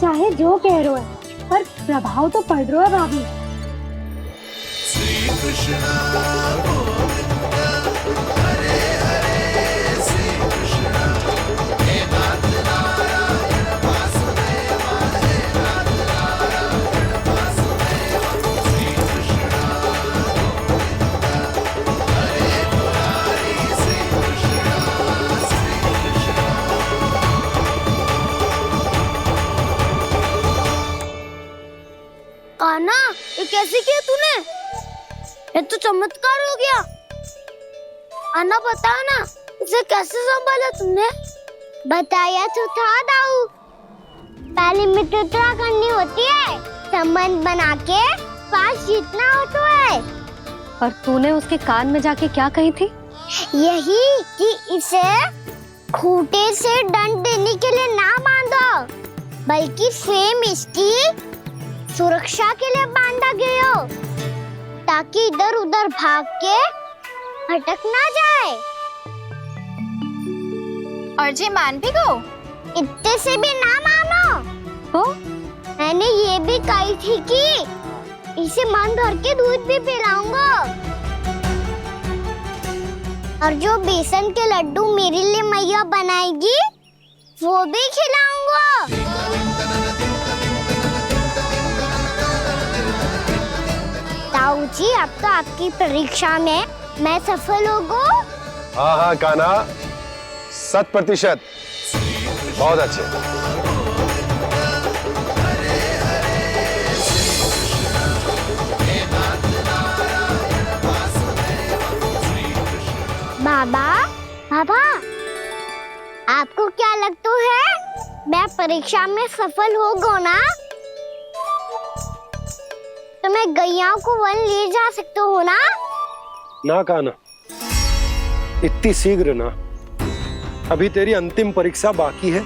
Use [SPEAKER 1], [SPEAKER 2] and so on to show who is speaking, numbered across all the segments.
[SPEAKER 1] चाहे जो कह रहे हो पर प्रभाव तो पड़ रहा है भाभी।
[SPEAKER 2] श्री कृष्णा गोविंद हरे हरे श्री कृष्णा हे नाथ नारायण वासुदेव हे नाथ नारायण वासुदेव श्री कृष्णा गोविंद हरे मुरारी श्री कृष्णा
[SPEAKER 3] कान्हा, ये कैसे किया तूने? ये तो चमत्कार हो गया। अन्ना बता ना, इसे कैसे संभाला तुमने? बताया तो था दाऊ। पहले मित्रता करनी होती है, संबंध बना के पास जीतना होता है।
[SPEAKER 1] और तूने उसके कान में जाके क्या कही थी?
[SPEAKER 3] यही कि इसे खूंटे से दंड देने के लिए ना बांधो, बल्कि स्वयं इसकी सुरक्षा के लिए बांधा गया हो, ताकि इधर उधर भाग के भटक ना जाए।
[SPEAKER 4] और जी मान भी गो?
[SPEAKER 3] इतने से भी ना मानो।
[SPEAKER 1] तो
[SPEAKER 3] मैंने ये भी कही थी कि इसे मन भर के दूध भी पिलाऊंगा, और जो बेसन के लड्डू मेरे लिए मैया बनाएगी वो भी खिलाऊंगा। ताऊ जी, अब तो आपकी परीक्षा में मैं सफल हो गो।
[SPEAKER 5] हाँ हाँ कान्हा, 100%। बहुत अच्छे।
[SPEAKER 3] बाबा, बाबा, आपको क्या लगता है मैं परीक्षा में सफल हो गो ना? तो मैं गैयाओं को वन ले जा सकता हूँ ना?
[SPEAKER 5] ना कान्हा, इतनी शीघ्र ना। अभी तेरी अंतिम परीक्षा बाकी है।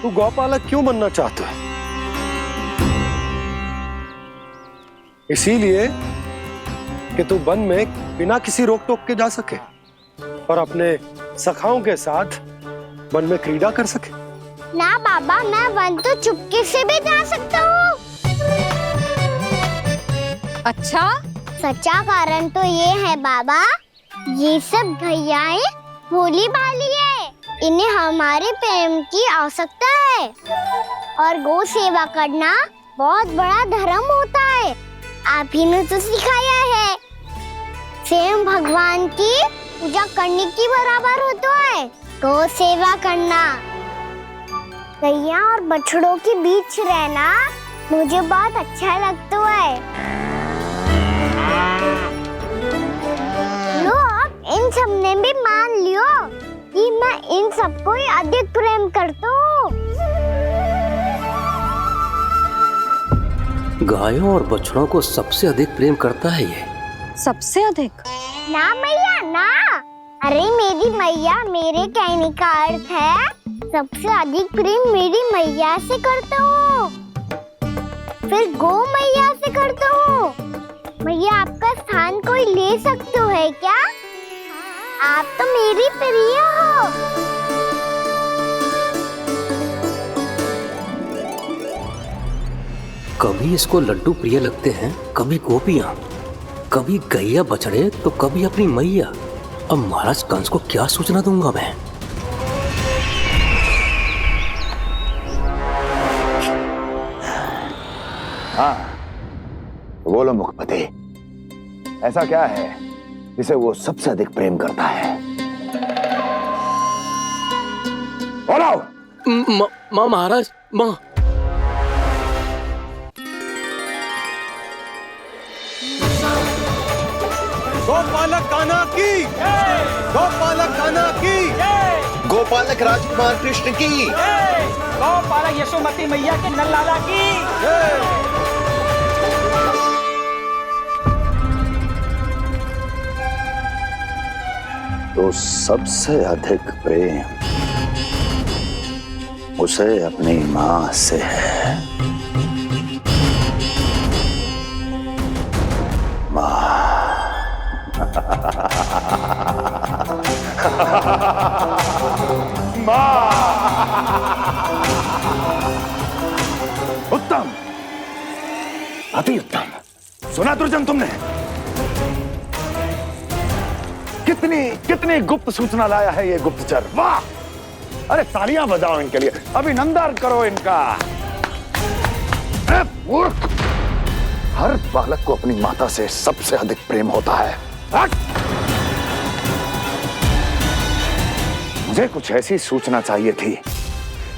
[SPEAKER 5] तू गौपालक क्यों बनना चाहता है? इसीलिए कि तू वन में बिना किसी रोक टोक के जा सके और अपने सखाओं के साथ वन में क्रीड़ा कर सके।
[SPEAKER 3] ना बाबा, मैं वन तो चुपके से भी जा सकता हूँ।
[SPEAKER 1] अच्छा,
[SPEAKER 3] सच्चा कारण तो ये है बाबा, ये सब गैयाएं भोली भाली है, इन्हें हमारे प्रेम की आवश्यकता है, और गौ सेवा करना बहुत बड़ा धर्म होता है। आप ही ने तो सिखाया है, स्वयं भगवान की पूजा करने की बराबर होता है गौ सेवा करना। गैया और बछड़ों के बीच रहना मुझे बहुत अच्छा लगता है। लो, अब इन सब ने भी मान लियो कि मैं इन सबको ही अधिक प्रेम करता हूँ।
[SPEAKER 6] गायों और बछड़ों को सबसे अधिक प्रेम करता है ये।
[SPEAKER 1] सबसे अधिक?
[SPEAKER 3] ना मैया ना, अरे मेरी मैया, मेरे कहने का अर्थ है सबसे अधिक प्रेम मेरी मैया से करता हूँ, फिर गौ मैया से करता हूँ। मैया, आपका स्थान कोई ले सकते है क्या? आप तो मेरी प्रिय हो।
[SPEAKER 6] कभी इसको लड्डू प्रिय लगते हैं, कभी गोपियां, कभी गैया बछड़े, तो कभी अपनी मैया। अब महाराज कंस को क्या सूचना दूंगा मैं?
[SPEAKER 7] हाँ, बोलो मुखपति, ऐसा क्या है जिसे वो सबसे अधिक प्रेम करता है? बोलो।
[SPEAKER 6] माँ महाराज, माँ।
[SPEAKER 5] गोपालक कान्हा की, गोपालक कान्हा की,
[SPEAKER 2] गोपालक राजकुमार कृष्ण की,
[SPEAKER 8] गौपालक यशोमती मैया के नललाला की।
[SPEAKER 7] तो सबसे अधिक प्रेम उसे अपनी माँ से है। माँ। उत्तम, अति उत्तम। सुना दुर्जन तुमने? कितनी कितनी गुप्त सूचना लाया है ये गुप्तचर। वाह! अरे तालियां बजाओ इनके लिए, अभिनंदन करो इनका। मूर्ख! हर बालक को अपनी माता से सबसे अधिक प्रेम होता है। हट! मुझे कुछ ऐसी सूचना चाहिए थी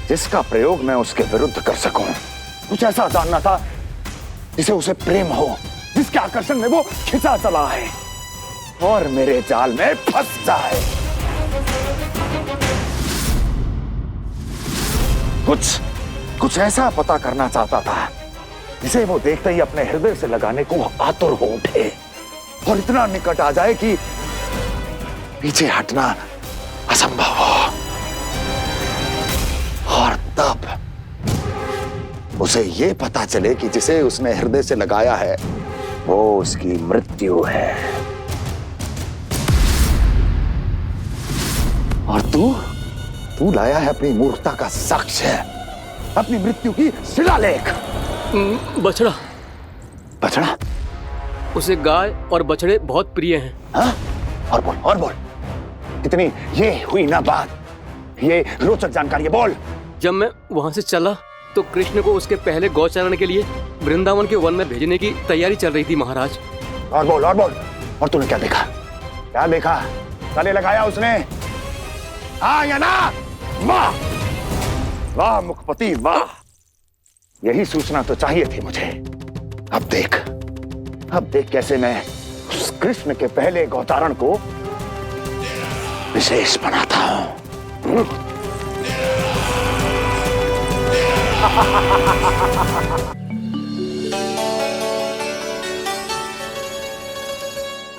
[SPEAKER 7] जिसका प्रयोग मैं उसके विरुद्ध कर सकूं। कुछ ऐसा जानना था जिसे उसे प्रेम हो, जिसके आकर्षण में वो खिंचा चला है और मेरे जाल में फंस जाए। कुछ ऐसा पता करना चाहता था जिसे वो देखते ही अपने हृदय से लगाने को आतुर हो उठे और इतना निकट आ जाए कि पीछे हटना असंभव हो। और तब उसे ये पता चले कि जिसे उसने हृदय से लगाया है वो उसकी मृत्यु है। और तू लाया है अपनी मूर्खता का साक्ष्य, अपनी मृत्यु की शिलालेख।
[SPEAKER 6] बछड़ा।
[SPEAKER 7] बछड़ा?
[SPEAKER 6] उसे गाय और बछड़े बहुत प्रिय हैं।
[SPEAKER 7] हाँ? और बोल। इतनी ये हुई ना बात, ये रोचक जानकारी है, बोल।
[SPEAKER 6] जब मैं वहां से चला तो कृष्ण को उसके पहले गौचारण के लिए वृंदावन के वन में भेजने की तैयारी चल रही थी महाराज।
[SPEAKER 7] और बोल। और तूने क्या देखा? गले लगाया उसने? हाँ या ना? वाह मुखपति वाह! यही सूचना तो चाहिए थी मुझे। अब देख कैसे मैं उस कृष्ण के पहले गौतारण को विशेष बनाता हूं।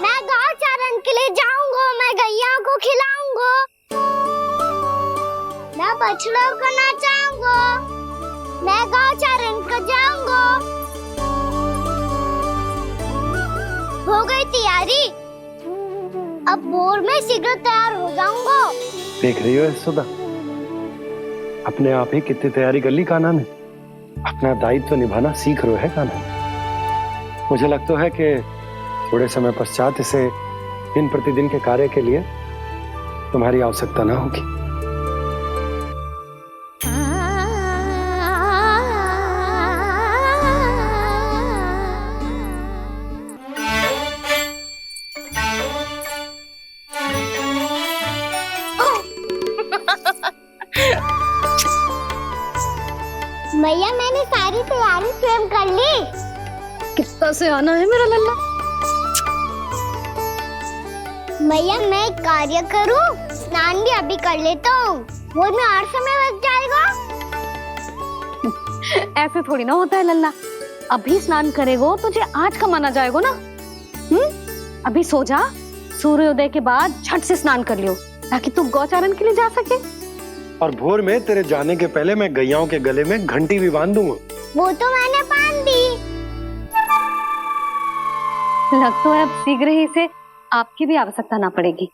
[SPEAKER 3] मैं गौचारण के लिए जाऊंगा, मैं गैया को खिलाऊंगा, मैं बछड़ों को नचाऊंगा, मैं गौचारण को जाऊंगा। हो गई तैयारी, अब भोर में शीघ्र तैयार हो जाऊंगा।
[SPEAKER 5] देख रही हो सुधा, अपने आप ही कितनी तैयारी कर ली कान्हा ने। अपना दायित्व निभाना सीख रहे है कान्हा। मुझे लगता है कि थोड़े समय पश्चात इसे दिन प्रतिदिन के कार्य के लिए तुम्हारी आवश्यकता ना होगी।
[SPEAKER 3] भैया मैंने सारी तैयारी स्वयं कर ली।
[SPEAKER 1] कितना से आना है मेरा लल्ला?
[SPEAKER 3] भैया मैं एक कार्य करूं, स्नान भी अभी कर लेता हूँ, वो में और समय बच जाएगा।
[SPEAKER 1] ऐसे थोड़ी ना होता है लल्ला, अभी स्नान करेगो तुझे आज का माना जाएगा ना। अभी सो जा, सूर्योदय के बाद झट से स्नान कर लियो ताकि तू गौचारण के लिए जा सके।
[SPEAKER 5] और भोर में तेरे जाने के पहले मैं गैयाओं के गले में घंटी भी बांध दूंगा।
[SPEAKER 3] वो तो मैंने बांध दी।
[SPEAKER 1] लगता है अब शीघ्र ही से आपकी भी आवश्यकता ना पड़ेगी।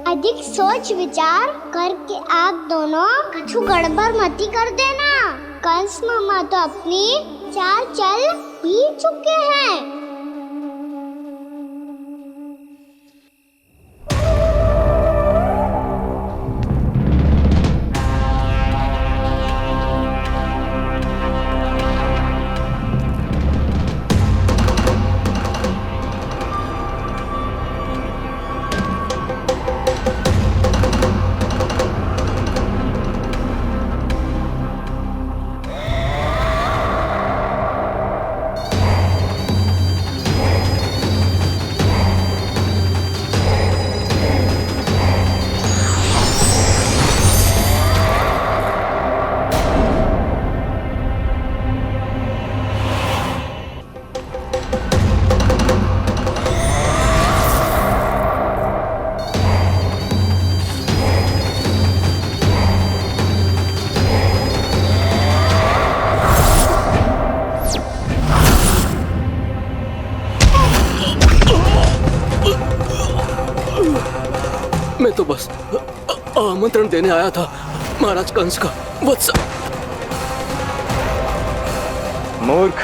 [SPEAKER 3] अधिक सोच विचार करके आप दोनों कछु गड़बड़ मती कर देना। कंस मामा तो अपनी चाल चल ही चुके हैं।
[SPEAKER 6] बस आमंत्रण देने आया था महाराज कंस का वत्स।
[SPEAKER 9] मूर्ख,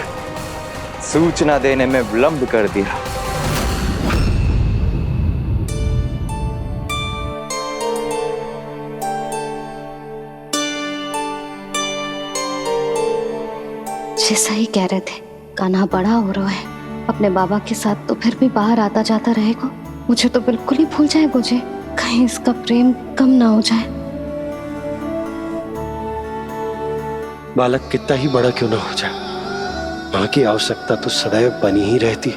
[SPEAKER 9] सूचना देने में विलंब कर दिया।
[SPEAKER 1] जैसा ही कह रहे थे, कान्हा बड़ा हो रहा है अपने बाबा के साथ, तो फिर भी बाहर आता जाता रहेगा। मुझे तो बिल्कुल ही भूल जाए मुझे, कहीं इसका प्रेम कम ना हो जाए।
[SPEAKER 5] बालक कितना ही बड़ा क्यों ना हो जाए, माँ की आवश्यकता तो सदैव बनी ही रहती,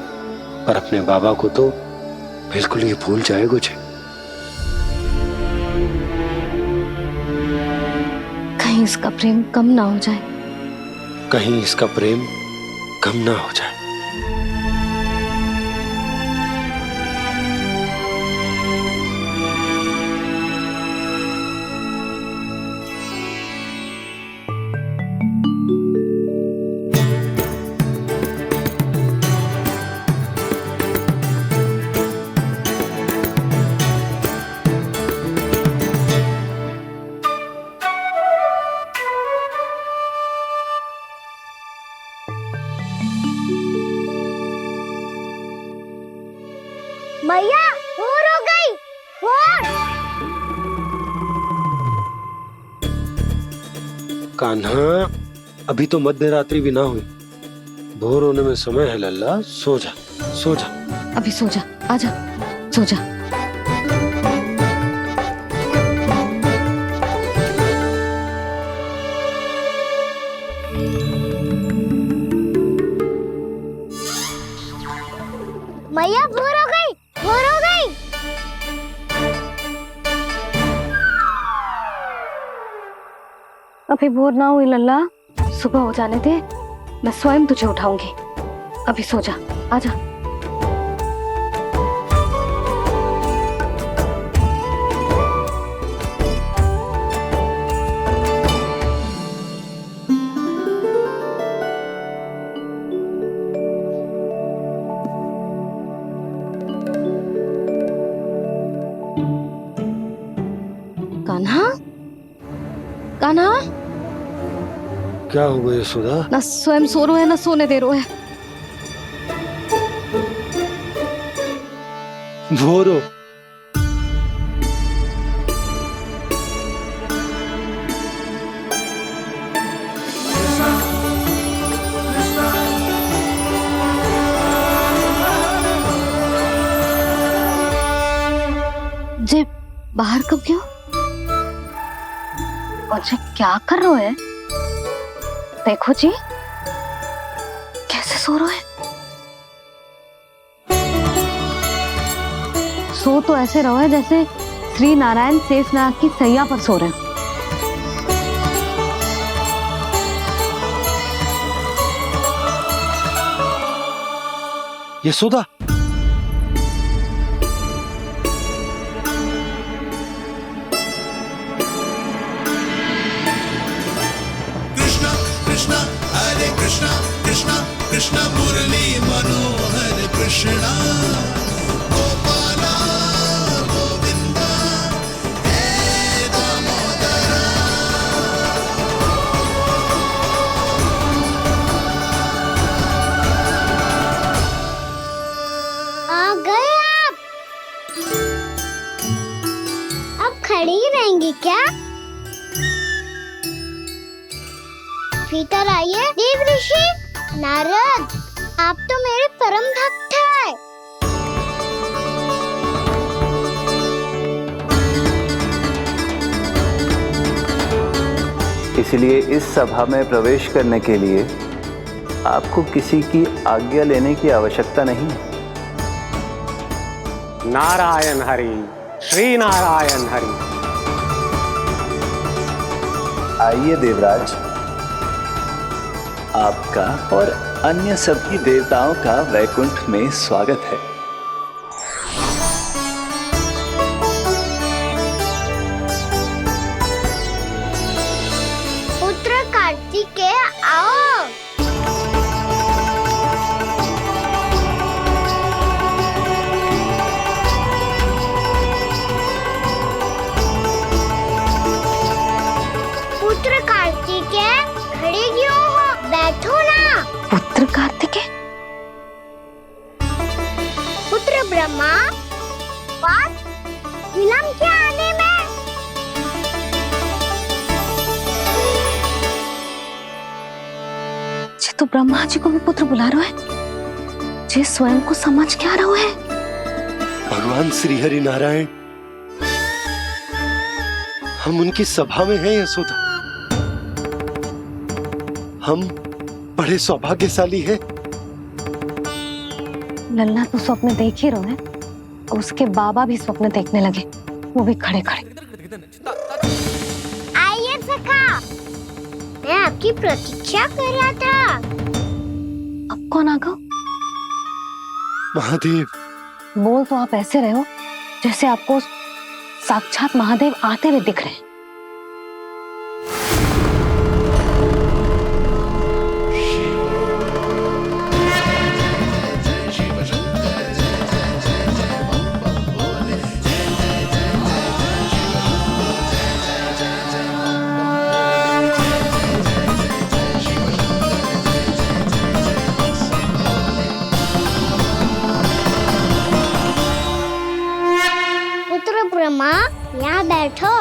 [SPEAKER 5] पर अपने बाबा को तो बिल्कुल ही भूल जाए मुझे।
[SPEAKER 1] कहीं इसका प्रेम कम ना हो जाए,
[SPEAKER 5] कहीं इसका प्रेम कम ना हो जाए।
[SPEAKER 3] मैया भोर हो गई, भोर।
[SPEAKER 5] कान्हा, अभी तो मध्य रात्रि भी ना हुई, भोर होने में समय है लल्ला, सो जा सो जा।
[SPEAKER 1] अभी सो जा, आजा सो जा।
[SPEAKER 3] मैया भोर हो गई, भोर हो गई।
[SPEAKER 1] अभी भोर ना हुई लल्ला, सुबह हो जाने दे, मैं स्वयं तुझे उठाऊंगी। अभी सो जा, आजा। कान्हा, कान्हा,
[SPEAKER 5] क्या हो गया यशोदा?
[SPEAKER 1] ना स्वयं सो रो है ना सोने दे रो है।
[SPEAKER 5] भोर हो।
[SPEAKER 1] जे बाहर कब क्यों? और जे क्या कर रहे है? देखो जी, कैसे सो रहे है। सो तो ऐसे रहो है जैसे श्री नारायण शेषनाग की सैया पर सो रहे हैं।
[SPEAKER 5] यशोदा,
[SPEAKER 2] कृष्णा कृष्णा हरे कृष्णा कृष्णा कृष्णा मुरली मनोहर कृष्णा गोपाला गोविंदा हे दामोदरा।
[SPEAKER 3] आ गए आप। अब खड़ी ही रहेंगी क्या? भीतर आइए। देव ऋषि नारद, आप तो मेरे परम भक्त हैं।
[SPEAKER 9] इसलिए इस सभा में प्रवेश करने के लिए आपको किसी की आज्ञा लेने की आवश्यकता नहीं है।
[SPEAKER 10] नारायण हरि, श्री नारायण हरि।
[SPEAKER 9] आइए देवराज, आपका और अन्य सभी देवताओं का वैकुंठ में स्वागत है।
[SPEAKER 3] पुत्र कार्तिकेय आओ। प्रॉब्लम क्या आने में?
[SPEAKER 1] जे तो ब्रह्मा जी को भी पुत्र बुला रहा है, जे स्वयं को समझ क्या रहा है।
[SPEAKER 5] भगवान श्री हरि नारायण, हम उनकी सभा में हैं यशोदा। हम बड़े सौभाग्यशाली हैं।
[SPEAKER 1] लल्ला तो स्वप्न देख ही रहे हैं, उसके बाबा भी स्वप्न देखने लगे, वो भी खड़े खड़े।
[SPEAKER 3] आइए सखा, मैं आपकी प्रतीक्षा कर रहा था।
[SPEAKER 1] अब कौन आ गया?
[SPEAKER 5] महादेव।
[SPEAKER 1] बोल तो आप ऐसे रहे हो जैसे आपको साक्षात महादेव आते हुए दिख रहे हैं।
[SPEAKER 3] पुत्र ब्रह्मा, यहाँ बैठो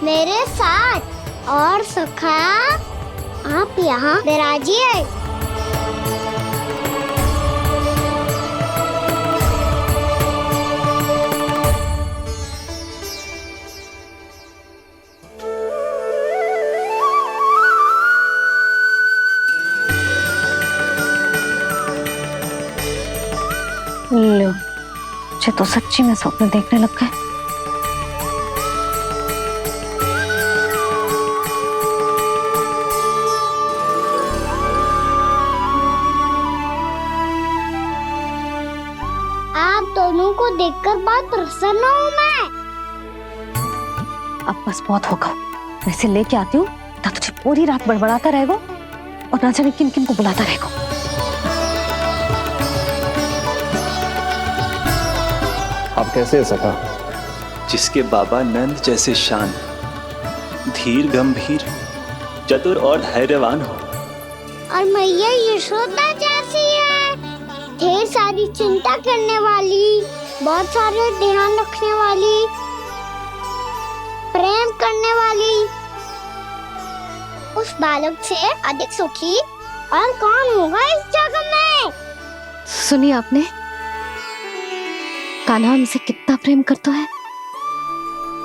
[SPEAKER 3] मेरे साथ। और सखा, आप यहाँ विराजिए।
[SPEAKER 1] लो, मुझे तो सच्ची में स्वप्न देखने लग गए।
[SPEAKER 3] आप दोनों को देखकर बहुत प्रसन्न हूँ मैं।
[SPEAKER 1] अब बस बहुत होगा, वैसे लेके आती हूँ ना, तुझे पूरी रात बड़बड़ाता रहेगा और ना जाने किन किन को बुलाता रहेगा।
[SPEAKER 9] आप कैसे है सखा? जिसके बाबा नंद जैसे शान, धीर गंभीर, चतुर और धैर्यवान हो,
[SPEAKER 3] और मैया यशोदा जैसी है, ढेर सारी चिंता करने वाली, बहुत सारे ध्यान रखने वाली, प्रेम करने वाली। उस बालक से अधिक सुखी और कौन होगा इस जगत में?
[SPEAKER 1] सुनिए आपने, कान्हा हमसे कितना प्रेम करता है,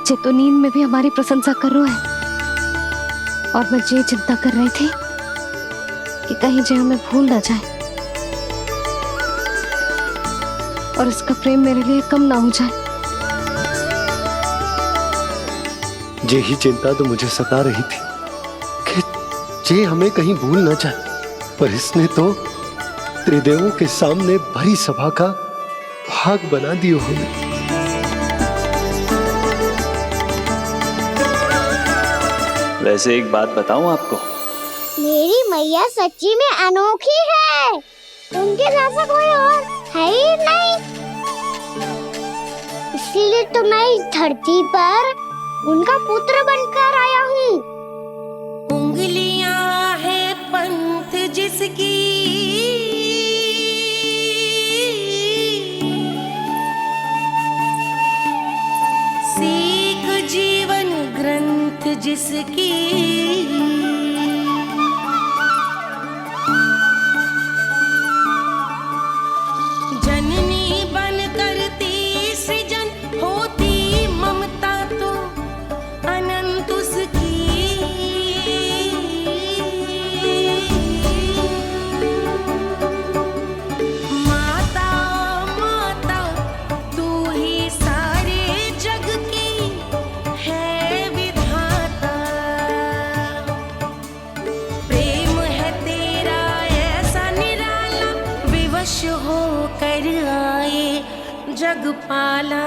[SPEAKER 1] जे तो नींद में भी हमारी प्रशंसा कर रहा है। और मैं ये चिंता कर रही थी कि कहीं जे हमें भूल ना जाए और इसका प्रेम मेरे लिए कम ना हो जाए।
[SPEAKER 5] यही चिंता तो मुझे सता रही थी कि जे हमें कहीं भूल ना जाए, पर इसने तो त्रिदेवों के सामने भरी सभा का भाग बना दियो हमें।
[SPEAKER 9] वैसे एक बात बताऊं आपको,
[SPEAKER 3] मेरी मैया सच्ची में अनोखी है, उनके जैसा कोई और है ही नहीं। इसीलिए तो मैं इस धरती पर उनका पुत्र बनकर आया हूँ।
[SPEAKER 11] उंगलियां है पंथ जिसकी, सीख जीवन ग्रंथ जिसकी, जननी बन करती सृजन होती ममता तो अनंत उसकी। माता माता तू ही सारे जग की है विधाता, प्रेम है तेरा ऐसा निराला, विवश हो कर आए जग पाला।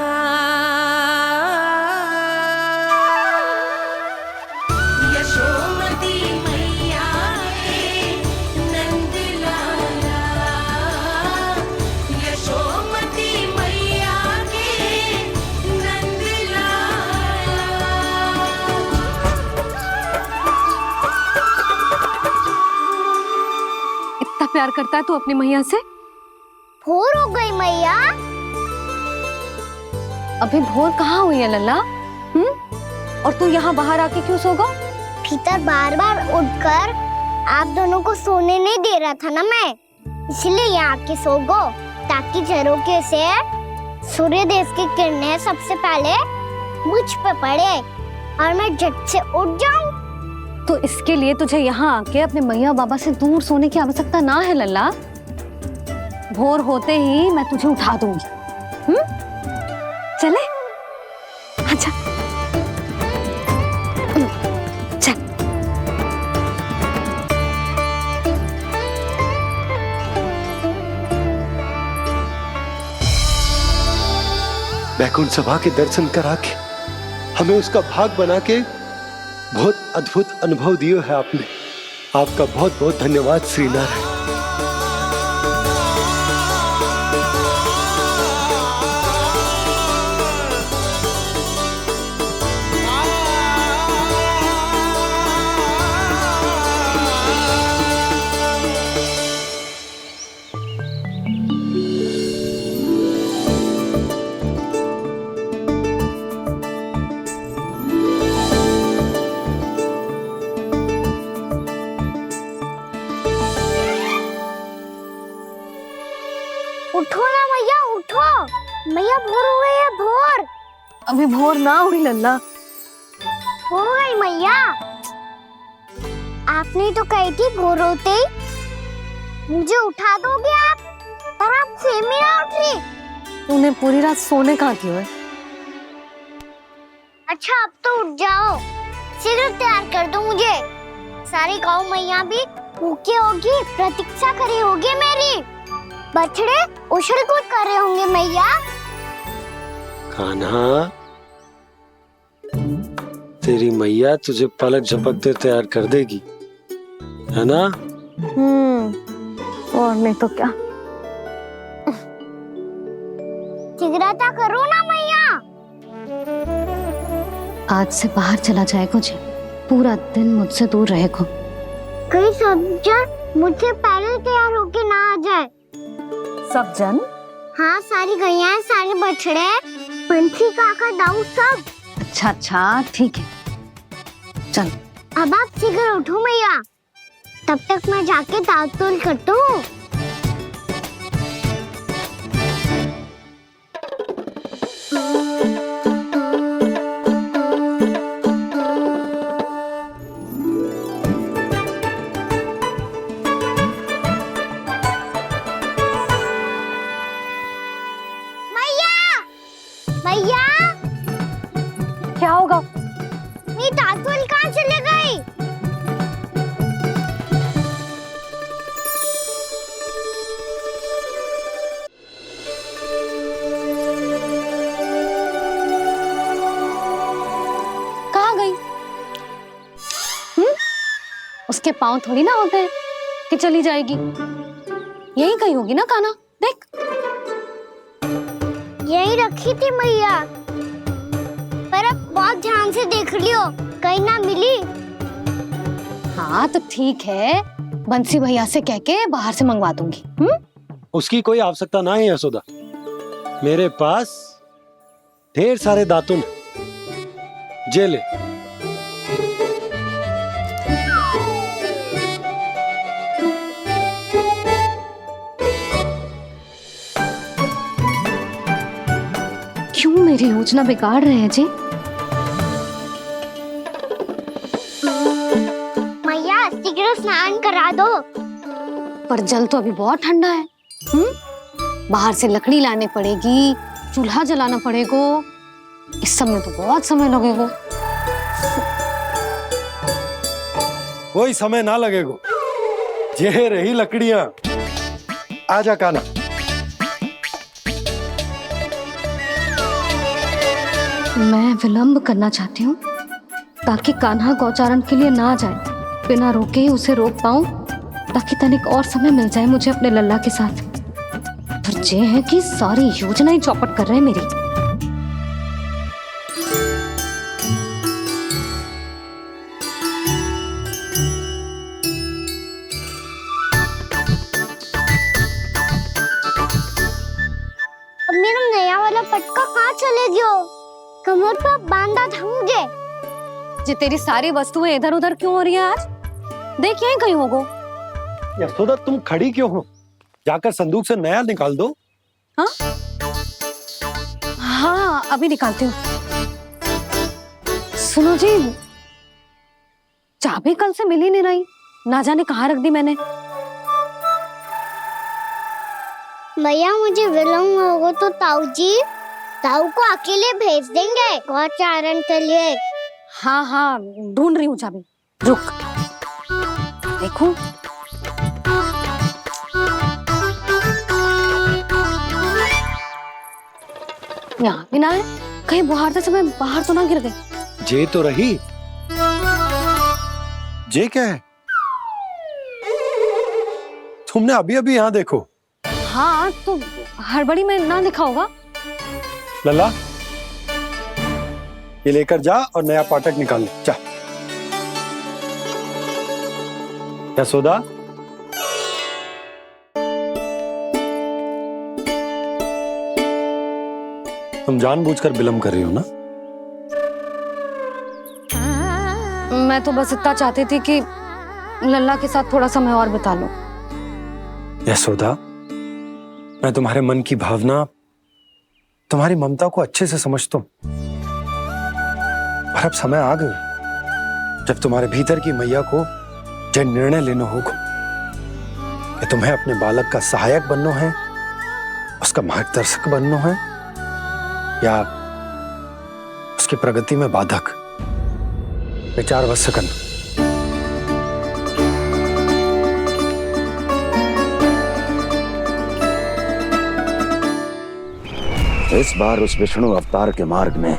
[SPEAKER 11] यशोमती मैया के नंद लाला, यशोमती मैया के नंद लाला।
[SPEAKER 1] इतना प्यार करता है तू अपनी मैया से?
[SPEAKER 3] भोर हो गई मैया,
[SPEAKER 1] अभी भोर कहाँ हुई है लल्ला? और तू यहाँ बाहर आके क्यों सो गया?
[SPEAKER 3] भीतर बार बार उठकर आप दोनों को सोने नहीं दे रहा था ना मैं, इसलिए यहाँ आके सो गो, ताकि झरोके से सूर्य देव की किरणें सबसे पहले मुझ पे पड़े और मैं झट से उठ जाऊं।
[SPEAKER 1] तो इसके लिए तुझे यहाँ आके अपने मैया बाबा से दूर सोने की आवश्यकता ना है लल्ला। भोर होते ही मैं तुझे उठा दूंगी। चले अच्छा चल।
[SPEAKER 5] बैकुंठ सभा के दर्शन करा के हमें उसका भाग बना के बहुत अद्भुत अनुभव दिए है आपने। आपका बहुत बहुत धन्यवाद श्रीनारायण।
[SPEAKER 3] उठो ना मैया, उठो। मैया भोर हो गई है, भोर।
[SPEAKER 1] अभी भोर ना हुई लल्ला।
[SPEAKER 3] हो गई मैया। आपने तो कही थी भोर होते ही मुझे उठा दोगे आप, पर आप फिर भी ना उठी।
[SPEAKER 1] तूने पूरी रात सोने कहाँ की है?
[SPEAKER 3] अच्छा अब तो उठ जाओ, शीघ्र तैयार कर दो मुझे। सारी गाँव मैया भी भूखी होगी, प्रतीक्षा करी होगी मेरी। बछड़े उछल कूद कर रहे होंगे मैया।
[SPEAKER 5] कान्हा, तेरी मैया तुझे पलक झपकते तैयार कर देगी, है ना?
[SPEAKER 1] और नहीं तो क्या।
[SPEAKER 3] शीघ्रता करो ना मैया।
[SPEAKER 1] आज से बाहर चला जाएगा जी, पूरा दिन मुझसे दूर रहेगा।
[SPEAKER 3] कहीं सब जन मुझसे पहले तैयार होके ना आ जाए।
[SPEAKER 1] सब जन?
[SPEAKER 3] हाँ, सारी गैया, सारे बछड़े, पंछी, काका, दाऊ सब।
[SPEAKER 1] अच्छा ठीक है, चल।
[SPEAKER 3] अब आप शीघ्र उठो मैया, तब तक मैं जाके ताल-तोल करता हूँ। मैया,
[SPEAKER 1] क्या होगा?
[SPEAKER 3] मेरी ताल-तोल कहाँ चले गई?
[SPEAKER 1] कहाँ गई? उसके पाँव थोड़ी ना होते हैं कि चली जाएगी। यही कहीं होगी ना कान्हा, देख।
[SPEAKER 3] यही रखी थी मैया, पर अब बहुत ध्यान से देख लियो, कहीं ना मिली।
[SPEAKER 1] हाँ तो ठीक है, बंसी भैया से कह के बाहर से मंगवा दूंगी।
[SPEAKER 5] उसकी कोई आवश्यकता ना है यशोदा, मेरे पास ढेर सारे दातुन, जे ले।
[SPEAKER 1] क्यों मेरी योजना बिगाड़ रहे हैं जी?
[SPEAKER 3] मैया शीघ्र स्नान करा दो।
[SPEAKER 1] पर जल तो अभी बहुत ठंडा है। बाहर से लकड़ी लाने पड़ेगी, चूल्हा जलाना पड़ेगा। इस सब में तो बहुत समय लगेगा।
[SPEAKER 5] कोई समय ना लगेगा, ये रही लकड़ियां। आजा कान्हा।
[SPEAKER 1] मैं विलंब करना चाहती हूँ ताकि कान्हा गौचारण के लिए ना जाए। बिना रोके ही उसे रोक पाऊं, ताकि तनिक और समय मिल जाए मुझे अपने लल्ला के साथ। पर ये है कि सारी योजना ही चौपट कर रहे हैं मेरी।
[SPEAKER 3] अब मेरा नया वाला पटका कहाँ चले गयो? कमर पर बांधा था मुझे।
[SPEAKER 1] जी तेरी सारी वस्तुएं इधर उधर क्यों हो रही है आज? देख यहीं कहीं होगो।
[SPEAKER 5] यशोदा तुम खड़ी क्यों हो? जाकर संदूक से नया निकाल दो।
[SPEAKER 1] हाँ हाँ अभी निकालती हूँ। सुनो जी, चाबी कल से मिल ही नहीं रही, ना जाने कहाँ रख दी मैंने।
[SPEAKER 3] भैया मुझे विलम्ब होगा तो ताऊ को अकेले भेज देंगे गौचारण के लिए।
[SPEAKER 1] हाँ हाँ ढूंढ रही हूँ चाबी, रुक। देखो यहाँ भी ना है, कहीं बुहारते समय बाहर तो ना गिर गई।
[SPEAKER 5] जे तो रही। जे क्या है? तुमने अभी अभी यहाँ देखो।
[SPEAKER 1] हाँ तो हड़बड़ी में ना लिखा होगा।
[SPEAKER 5] लल्ला ये लेकर जा और नया पाठक निकाल ले जा। यशोदा तुम जानबूझकर विलम्ब कर रही हो ना?
[SPEAKER 1] मैं तो बस इतना चाहती थी कि लल्ला के साथ थोड़ा समय और बिता लूं।
[SPEAKER 5] यशोदा मैं तुम्हारे मन की भावना, तुम्हारी ममता को अच्छे से समझता हूं, पर अब समय आ गया जब तुम्हारे भीतर की मैया को जो निर्णय लेना होगा कि तुम्हें अपने बालक का सहायक बनना है, उसका मार्गदर्शक बनना है, या उसकी प्रगति में बाधक। विचार अवश्य करना।
[SPEAKER 7] इस बार उस विष्णु अवतार के मार्ग में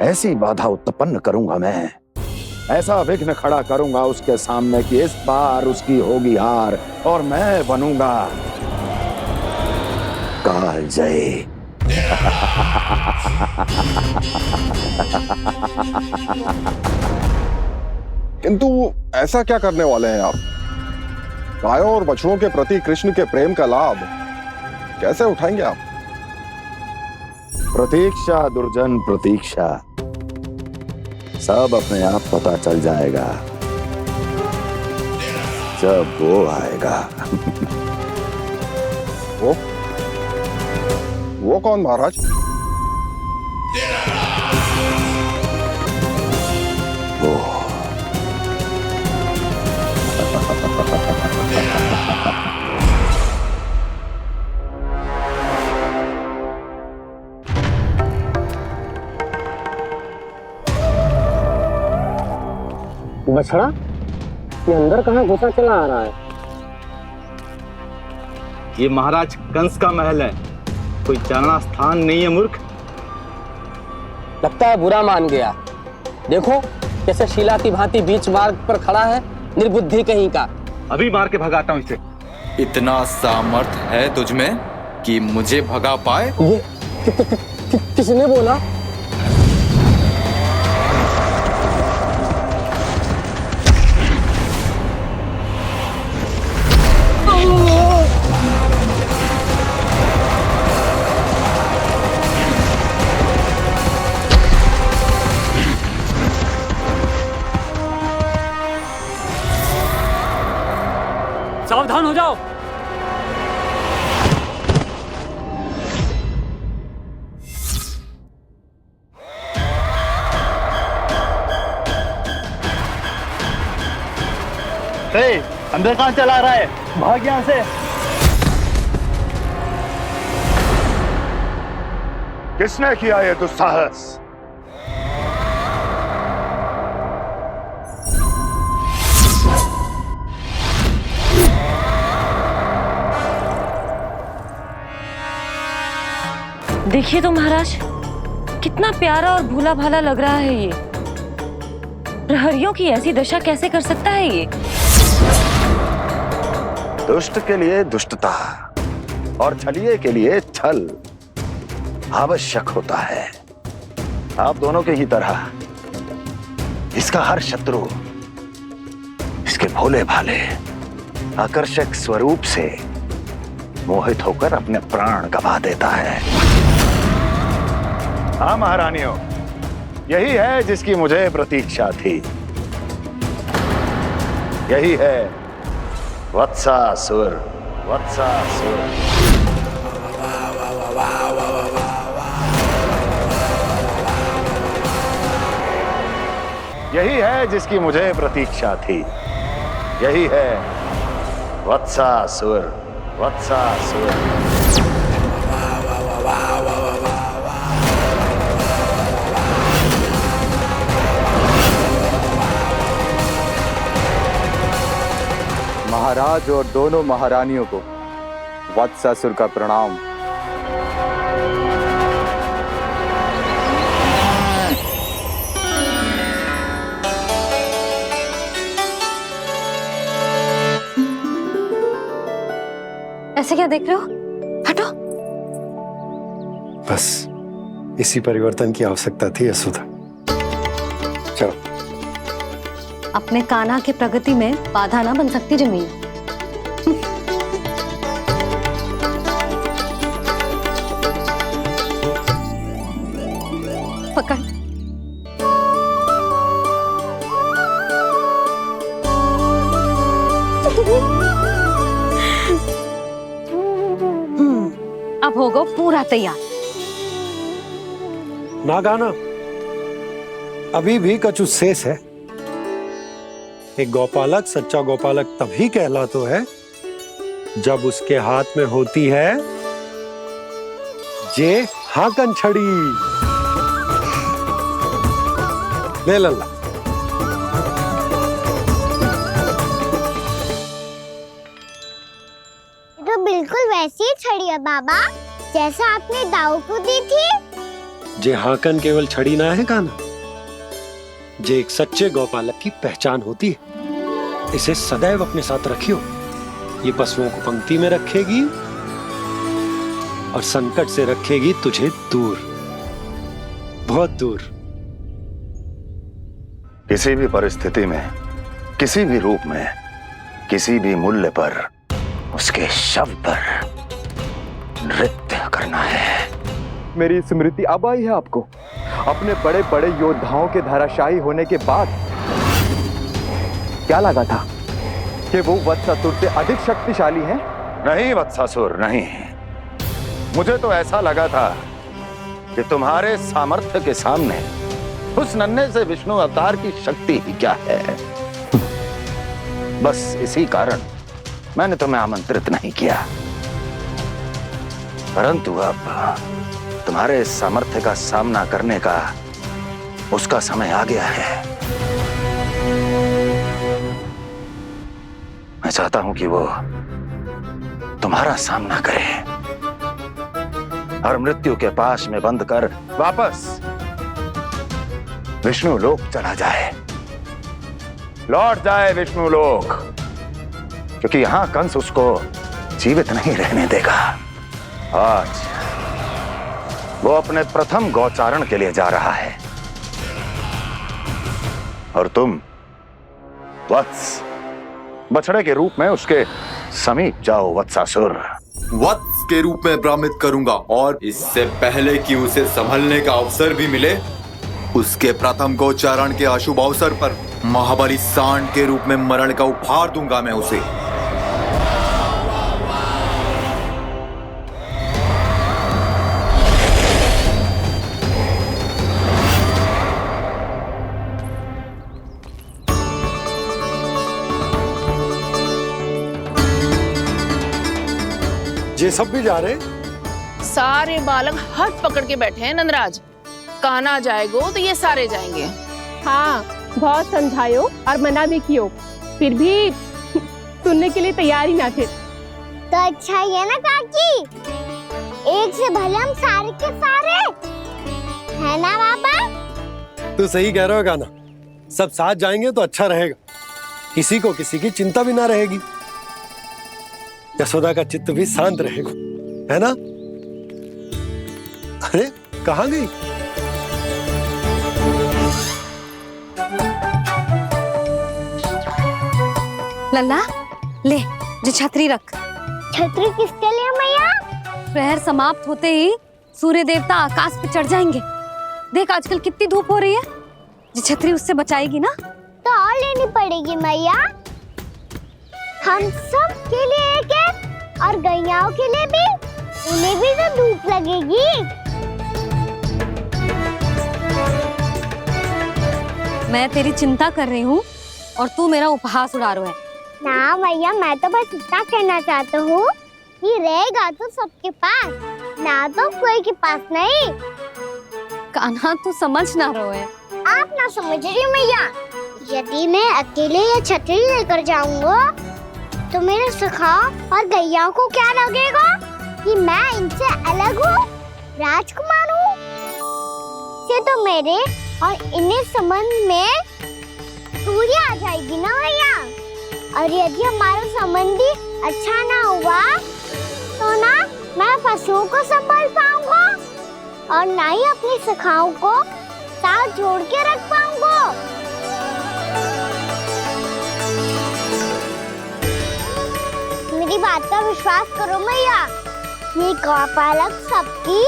[SPEAKER 7] ऐसी बाधा उत्पन्न करूंगा मैं, ऐसा विघ्न खड़ा करूंगा उसके सामने कि इस बार उसकी होगी हार और मैं बनूंगा कालजयी।
[SPEAKER 12] किंतु ऐसा क्या करने वाले हैं आप? गायों और बछड़ों के प्रति कृष्ण के प्रेम का लाभ कैसे उठाएंगे आप?
[SPEAKER 7] प्रतीक्षा दुर्जन प्रतीक्षा, सब अपने आप पता चल जाएगा जब वो आएगा।
[SPEAKER 12] वो कौन महाराज?
[SPEAKER 7] वो
[SPEAKER 10] बछड़ा ये अंदर कहाँ घुसा चला आ रहा है?
[SPEAKER 9] ये महाराज कंस का महल है, कोई जाना स्थान नहीं है मूर्ख।
[SPEAKER 10] लगता है बुरा मान गया। देखो कैसे शिला की भांति बीच मार्ग पर खड़ा है, निर्बुद्धि कहीं का।
[SPEAKER 9] अभी मार के भगाता हूँ इसे।
[SPEAKER 13] इतना सामर्थ है तुझमें कि मुझे भगा पाए?
[SPEAKER 10] ये किसने बोला?
[SPEAKER 8] सावधान हो जाओ।
[SPEAKER 9] अंदर कहाँ चला रहा है? भाग यहाँ से।
[SPEAKER 7] किसने किया ये दुस्साहस?
[SPEAKER 14] देखिए तो महाराज, कितना प्यारा और भोला भाला लग रहा है ये। प्रहरियों की ऐसी दशा कैसे कर सकता है ये?
[SPEAKER 7] दुष्ट के लिए दुष्टता और छलिए के लिए छल आवश्यक होता है। आप दोनों के ही तरह इसका हर शत्रु इसके भोले भाले आकर्षक स्वरूप से मोहित होकर अपने प्राण गंवा देता है। हाँ महारानियों, यही है जिसकी मुझे प्रतीक्षा थी। यही है वत्सासुर। वत्सासुर। यही है जिसकी मुझे प्रतीक्षा थी। यही है वत्सासुर। वत्सासुर।
[SPEAKER 13] महाराज और दोनों महारानियों को वत्सासुर का प्रणाम।
[SPEAKER 1] ऐसे क्या देख रहे हो? हटो।
[SPEAKER 5] बस इसी परिवर्तन की आवश्यकता थी यशोदा। चलो।
[SPEAKER 1] अपने कान्हा की प्रगति में बाधा ना बन सकती जमीन। पकड़। अब होगा पूरा तैयार।
[SPEAKER 5] ना गाना, अभी भी कछु शेष है। एक गौपालक सच्चा गौपालक तभी कहलाता है जब उसके हाथ में होती है जे हाकन छड़ी। ले लल्ला।
[SPEAKER 3] तो बिल्कुल वैसी ही छड़ी है बाबा जैसा आपने दाऊ को दी थी।
[SPEAKER 5] जे हाकन केवल छड़ी ना है कान्हा, जे एक सच्चे गौपालक की पहचान होती है। इसे सदैव अपने साथ रखियो। ये पशुओं को पंक्ति में रखेगी और संकट से रखेगी तुझे दूर, बहुत दूर।
[SPEAKER 7] किसी भी परिस्थिति में, किसी भी रूप में, किसी भी मूल्य पर उसके शव पर नृत्य करना है।
[SPEAKER 13] मेरी स्मृति अब आई है आपको? अपने बड़े बड़े योद्धाओं के धराशायी होने के बाद क्या लगा था कि वो वत्सासुर से अधिक शक्तिशाली है?
[SPEAKER 7] नहीं वत्सासुर, नहीं। मुझे तो ऐसा लगा था कि तुम्हारे सामर्थ्य के सामने उस नन्हे से विष्णु अवतार की शक्ति ही क्या है। बस इसी कारण मैंने तुम्हें आमंत्रित नहीं किया। परंतु अब तुम्हारे सामर्थ्य का सामना करने का उसका समय आ गया है। मैं चाहता हूं कि वो तुम्हारा सामना करे और मृत्यु के पाश में बंद कर वापस विष्णु लोक चला जाए, लौट जाए विष्णु लोक, क्योंकि यहां कंस उसको जीवित नहीं रहने देगा। आज वो अपने प्रथम गौचारण के लिए जा रहा है और तुम वत्स बछड़े के रूप में उसके समीप जाओ वत्सासुर।
[SPEAKER 13] वत्स के रूप में भ्रमित करूंगा और इससे पहले कि उसे संभलने का अवसर भी मिले, उसके प्रथम गोचारण के अशुभ अवसर पर महाबली सांड के रूप में मरण का उपहार दूंगा मैं उसे।
[SPEAKER 5] ये सब भी जा रहे?
[SPEAKER 15] सारे बालक हाथ पकड़ के बैठे हैं नंदराज। कान्हा जाएगो तो ये सारे जाएंगे।
[SPEAKER 16] हाँ, बहुत समझायो और मना भी कियो, फिर भी सुनने के लिए तैयार ही ना थे।
[SPEAKER 3] तो अच्छा ही है ना काकी, एक से भले हम सारे के सारे है ना बाबा।
[SPEAKER 5] तू सही कह रहे हो गाना, सब साथ जाएंगे तो अच्छा रहेगा, किसी को किसी की चिंता भी ना रहेगी, यशोदा का चित्त भी शांत रहेगा, है ना? अरे कहाँ गई?
[SPEAKER 1] लल्ला ले, जो छतरी रख।
[SPEAKER 3] छतरी किसके लिए मैया?
[SPEAKER 1] प्रहर समाप्त होते ही सूर्य देवता आकाश पे चढ़ जाएंगे, देख आजकल कितनी धूप हो रही है, ये छतरी उससे बचाएगी ना।
[SPEAKER 3] तो और लेनी पड़ेगी मैया, हम सब के लिए एक एक, और गैयाओं के लिए भी, उन्हें भी तो धूप लगेगी।
[SPEAKER 1] मैं तेरी चिंता कर रही हूँ और तू मेरा उपहास उड़ा रहा है।
[SPEAKER 3] ना मैया, मैं तो बस इतना कहना चाहता हूँ कि रहेगा तो सबके पास, ना तो कोई के पास नहीं।
[SPEAKER 1] कान्हा तू समझ ना रहो है।
[SPEAKER 3] आप ना समझ रही मैया, यदि मैं अकेले ये छतरी लेकर जाऊंगा तो मेरे सखा और गैयाओं को क्या लगेगा कि मैं इनसे अलग हूँ, राजकुमार हूँ। ये तो मेरे और इन्हें संबंध में दूरी आ जाएगी ना भैया। और यदि हमारा संबंध ही अच्छा ना हुआ तो ना मैं पशुओं को संभाल पाऊंगा और ना ही अपनी सखाओं को साथ जोड़ के रख पाऊंगा। मेरी बात का विश्वास करो मैया, ये गौपालक सबकी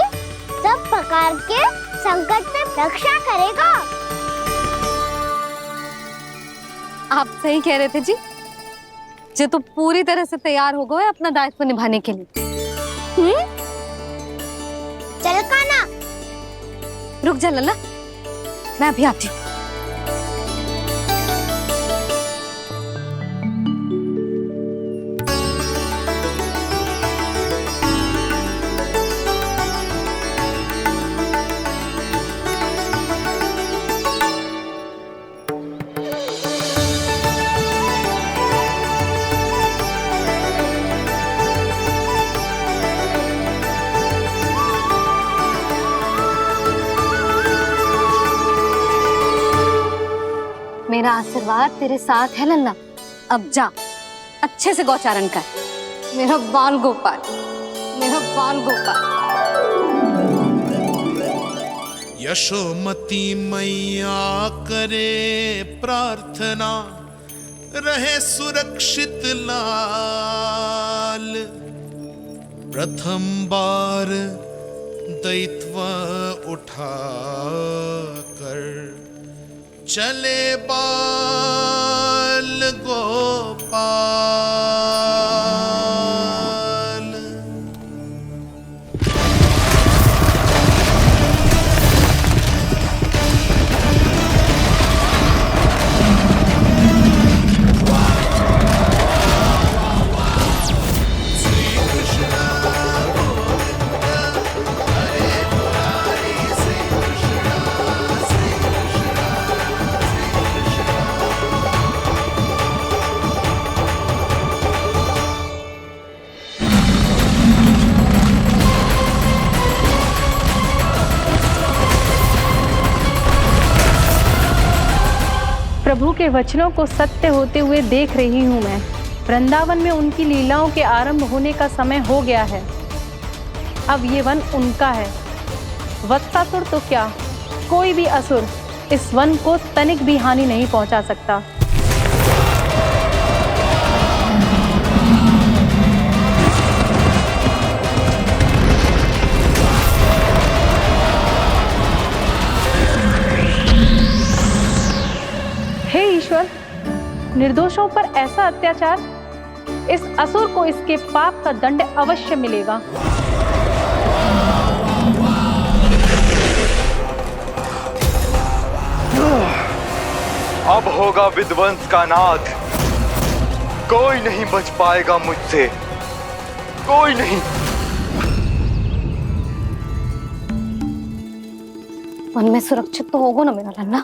[SPEAKER 3] सब प्रकार के संकट से रक्षा करेगा।
[SPEAKER 1] आप सही कह रहे थे जी, जे तो पूरी तरह से तैयार हो गए अपना दायित्व निभाने के लिए।
[SPEAKER 3] चल कान्हा,
[SPEAKER 1] रुक जा लल्ला, मैं अभी आती हूँ। मेरा आशीर्वाद तेरे साथ है लल्ला। अब जा, अच्छे से गौचारण कर। मेरा बाल गोपाल, मेरा बाल गोपाल।
[SPEAKER 2] यशोमती मैया करे प्रार्थना, रहे सुरक्षित लाल। प्रथम बार दैत्व उठा कर चले बाल गोपाल। श्री कृष्ण
[SPEAKER 16] प्रभु के वचनों को सत्य होते हुए देख रही हूँ मैं। वृंदावन में उनकी लीलाओं के आरंभ होने का समय हो गया है। अब ये वन उनका है। वत्सासुर तो क्या, कोई भी असुर इस वन को तनिक भी हानि नहीं पहुंचा सकता। हे ईश्वर, निर्दोषों पर ऐसा अत्याचार, इस असुर को इसके पाप का दंड अवश्य मिलेगा।
[SPEAKER 13] अब होगा विध्वंस का नाद। कोई नहीं बच पाएगा मुझसे, कोई नहीं।
[SPEAKER 1] वन में सुरक्षित तो होगा ना मेरा लल्ला।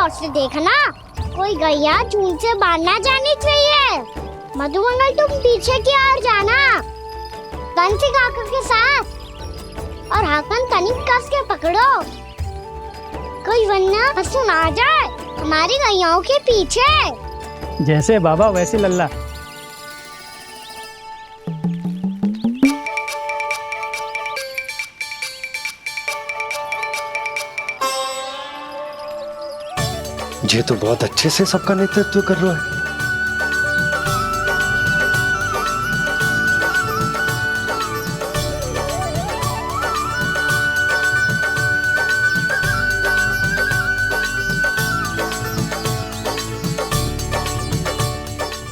[SPEAKER 3] गौर से देखना, कोई गैया झूठ से बाहर ना जानी चाहिए। मधुमंगल तुम पीछे की ओर जाना, कंसी काकर के साथ, और हाकन तनिक कस के पकड़ो, कोई वरना पशु ना आ जाए हमारी गैयाओं के पीछे।
[SPEAKER 8] जैसे बाबा वैसे लल्ला।
[SPEAKER 5] ये तो बहुत अच्छे से सबका नेतृत्व कर रहा है।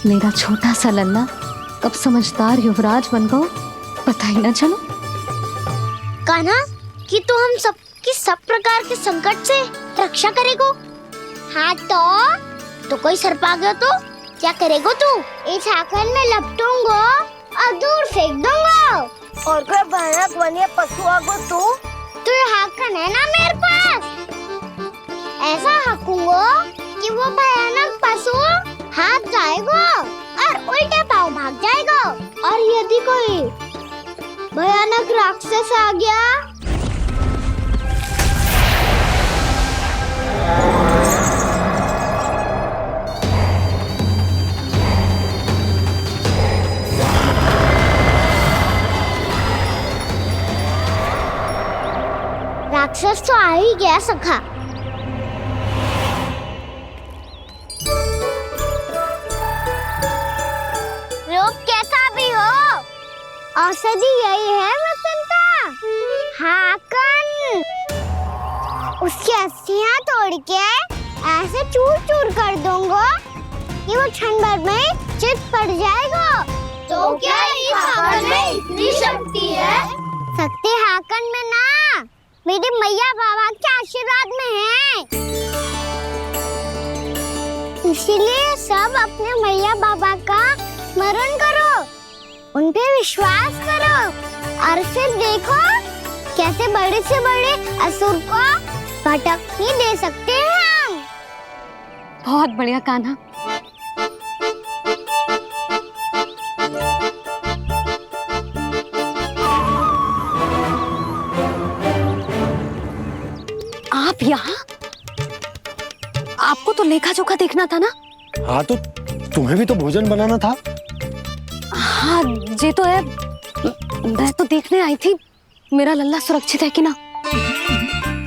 [SPEAKER 1] मेरा छोटा सा लल्ला कब समझदार युवराज बन गो पता ही ना चलो।
[SPEAKER 3] कान्हा कि तू हम सबकी सब प्रकार के संकट से रक्षा करेगो। हाँ तो कोई सर्प आ गया तो क्या करेगो तू? इस हाकन में लपटूंगो और दूर फेंक दूंगा। और कोई भयानक वन्य पशु आगो तो ये हाकन है ना मेरे पास, ऐसा हाकूंगो कि वो भयानक पशु हाथ जाएगा और उल्टे पाँव भाग जाएगा। और यदि कोई भयानक राक्षस आ गया राक्षस तो आ ही गया सखा। रूप कैसा भी हो, औषधि यही है वसंता। हाकन उसकी अस्थियां तोड़ के ऐसे चूर चूर कर दूंगा कि वो क्षण भर में चित पड़ जाएगा। तो क्या इस हाकन में इतनी शक्ति है? शक्ति हाकन में ना, मेरे मैया बाबा के आशीर्वाद में है। इसीलिए सब अपने मैया बाबा का स्मरण करो, उन पे विश्वास करो, और फिर देखो कैसे बड़े से बड़े असुर को भटक ही दे सकते हैं हम।
[SPEAKER 1] बहुत बढ़िया कान्हा। आप यहाँ? आपको तो लेखा जोखा देखना था ना?
[SPEAKER 5] हाँ तो तुम्हें भी तो भोजन बनाना था।
[SPEAKER 1] हाँ ये तो है, मैं तो देखने आई थी मेरा लल्ला सुरक्षित है कि ना।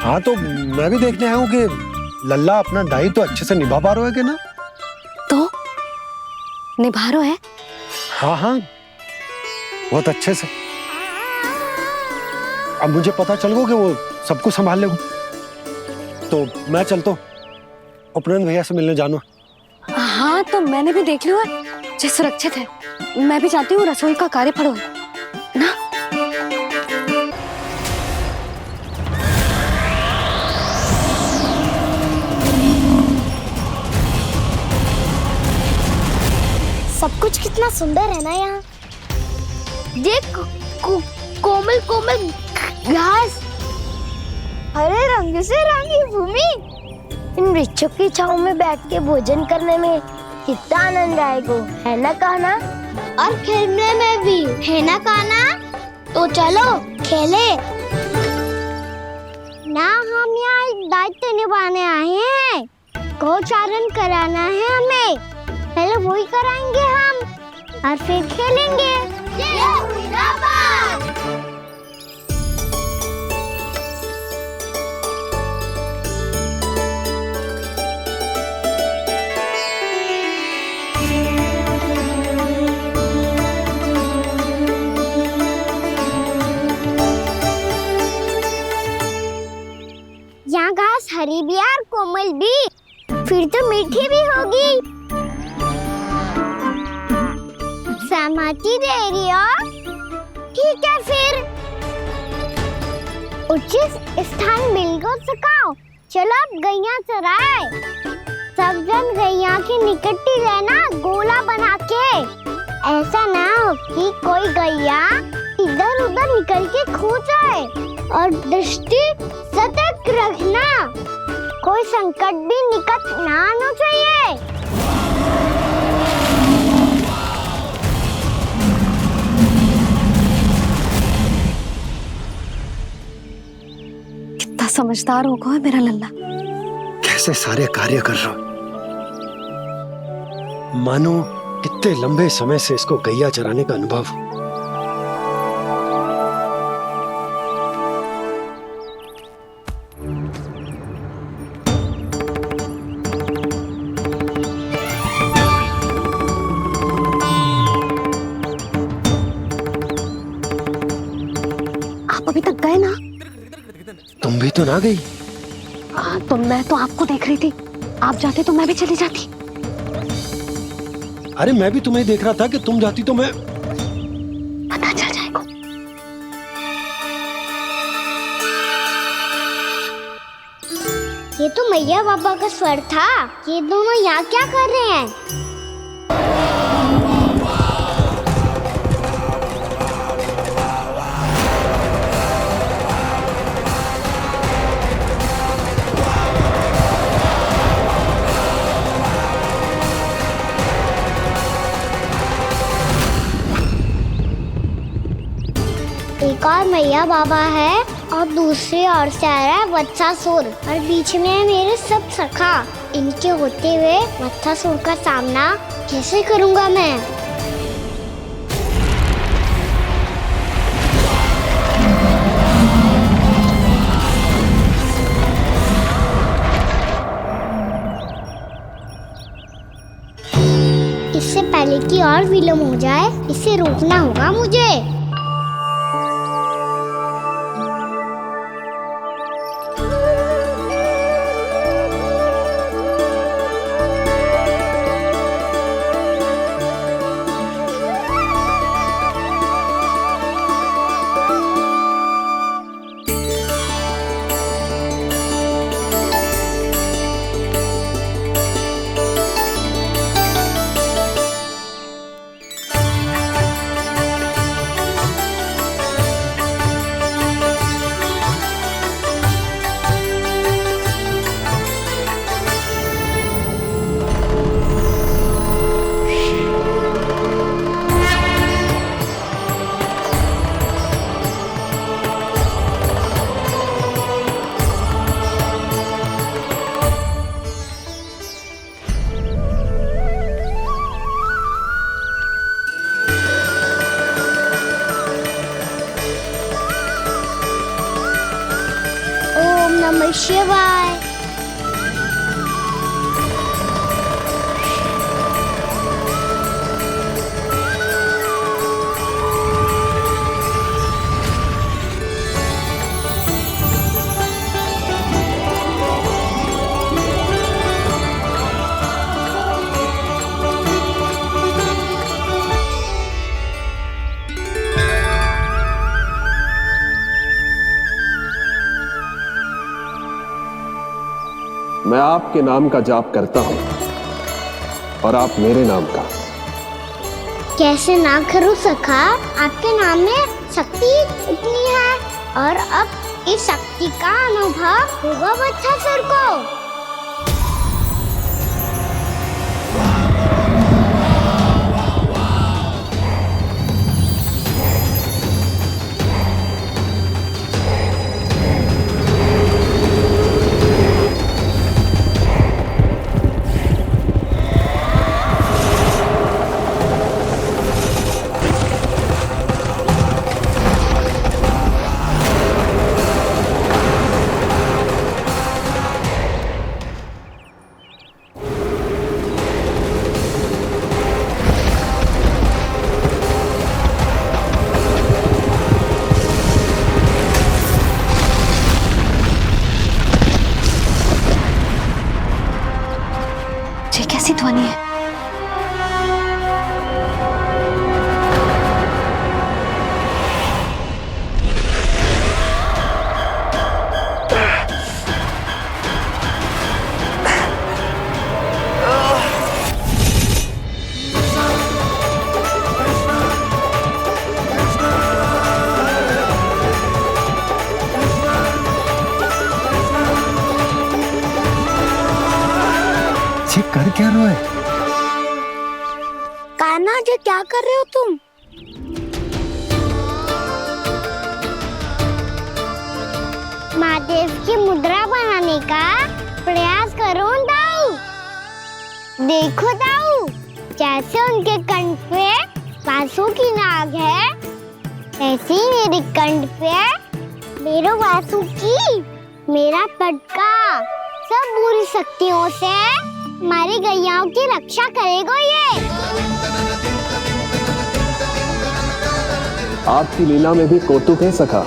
[SPEAKER 5] हाँ तो मैं भी देखने आया हूँ कि लल्ला अपना दायित्व तो अच्छे से निभा पा रहा है कि ना।
[SPEAKER 1] तो निभा रहा है?
[SPEAKER 5] हाँ हाँ बहुत अच्छे से। अब मुझे पता चल गया कि वो सब कुछ संभाल लेगा, तो मैं चलता हूँ उपनंद भैया से मिलने जानो।
[SPEAKER 1] हाँ तो मैंने भी देख लिया जो सुरक्षित है। मैं भी चाहती हूँ रसोई का कार्य पड़ो ना।
[SPEAKER 3] सब कुछ कितना सुंदर है ना यहाँ। देख कोमल कोमल घास, हरे रंग से रंगी भूमि, इन वृक्षों की छांव में बैठ के भोजन करने में कितना आनंद आएगा, है ना कान्हा? और खेलने में भी, है ना कान्हा? तो चलो खेले ना। हम यहाँ एक दायित्व निभाने आए हैं, गोचारण कराना है हमें। पहले वही कराएंगे हम और फिर खेलेंगे। यहाँ घास हरी भी और कोमल भी, फिर तो मीठी भी होगी। सहमति दे रही हो? ठीक है फिर उचित स्थान बिल्कुल सुखाओ। चलो अब गैया चराए। सब जन गैया के निकट ही रहना, गोला बना के। ऐसा ना हो कि कोई गैया इधर उधर निकल के खो जाए, और दृष्टि सतर्क रखना, कोई संकट भी निकट ना आना चाहिए।
[SPEAKER 1] कितना समझदार होगा है मेरा लल्ला।
[SPEAKER 5] कैसे सारे कार्य कर रहा, मानो कितने लंबे समय से इसको गैया चराने का अनुभव हो।
[SPEAKER 1] आप अभी तक गए ना?
[SPEAKER 5] तुम भी तो ना गई।
[SPEAKER 1] तो मैं तो आपको देख रही थी, आप जाते तो मैं भी चली जाती।
[SPEAKER 5] अरे मैं भी तुम्हें देख रहा था कि तुम जाती तो मैं।
[SPEAKER 1] पता चल जाएगा।
[SPEAKER 3] ये तो मैया बाबा का स्वर था। ये दोनों यहाँ क्या कर रहे हैं? एक और मैया बाबा है और दूसरी ओर से आ रहा है वत्सासुर और बीच में है मेरे सब सखा। इनके होते हुए वत्सासुर का सामना कैसे करूंगा मैं? इससे पहले कि और विलम्ब हो जाए, इसे रोकना होगा मुझे। नमः शिवाय।
[SPEAKER 12] मैं आपके नाम का जाप करता हूं और आप मेरे नाम का।
[SPEAKER 3] कैसे ना करूं सखा, आपके नाम में शक्ति इतनी है और अब इस शक्ति का अनुभव होगा वत्सासुर को।
[SPEAKER 1] कैसी ध्वनि है?
[SPEAKER 5] जी कर क्या रहे हो?
[SPEAKER 3] कान्हा जी क्या कर रहे हो तुम? महादेव की मुद्रा बनाने का प्रयास करो दाऊ। देखो दाऊ, जैसे उनके कंठ पे वासु की नाग है, ऐसे ही मेरे कंठ पे मेरे वासु की मेरा पटका सब बुरी शक्तियों से हमारी गैयाओं की रक्षा करेगा ये।
[SPEAKER 12] आपकी लीला में भी कौतुक है सखा।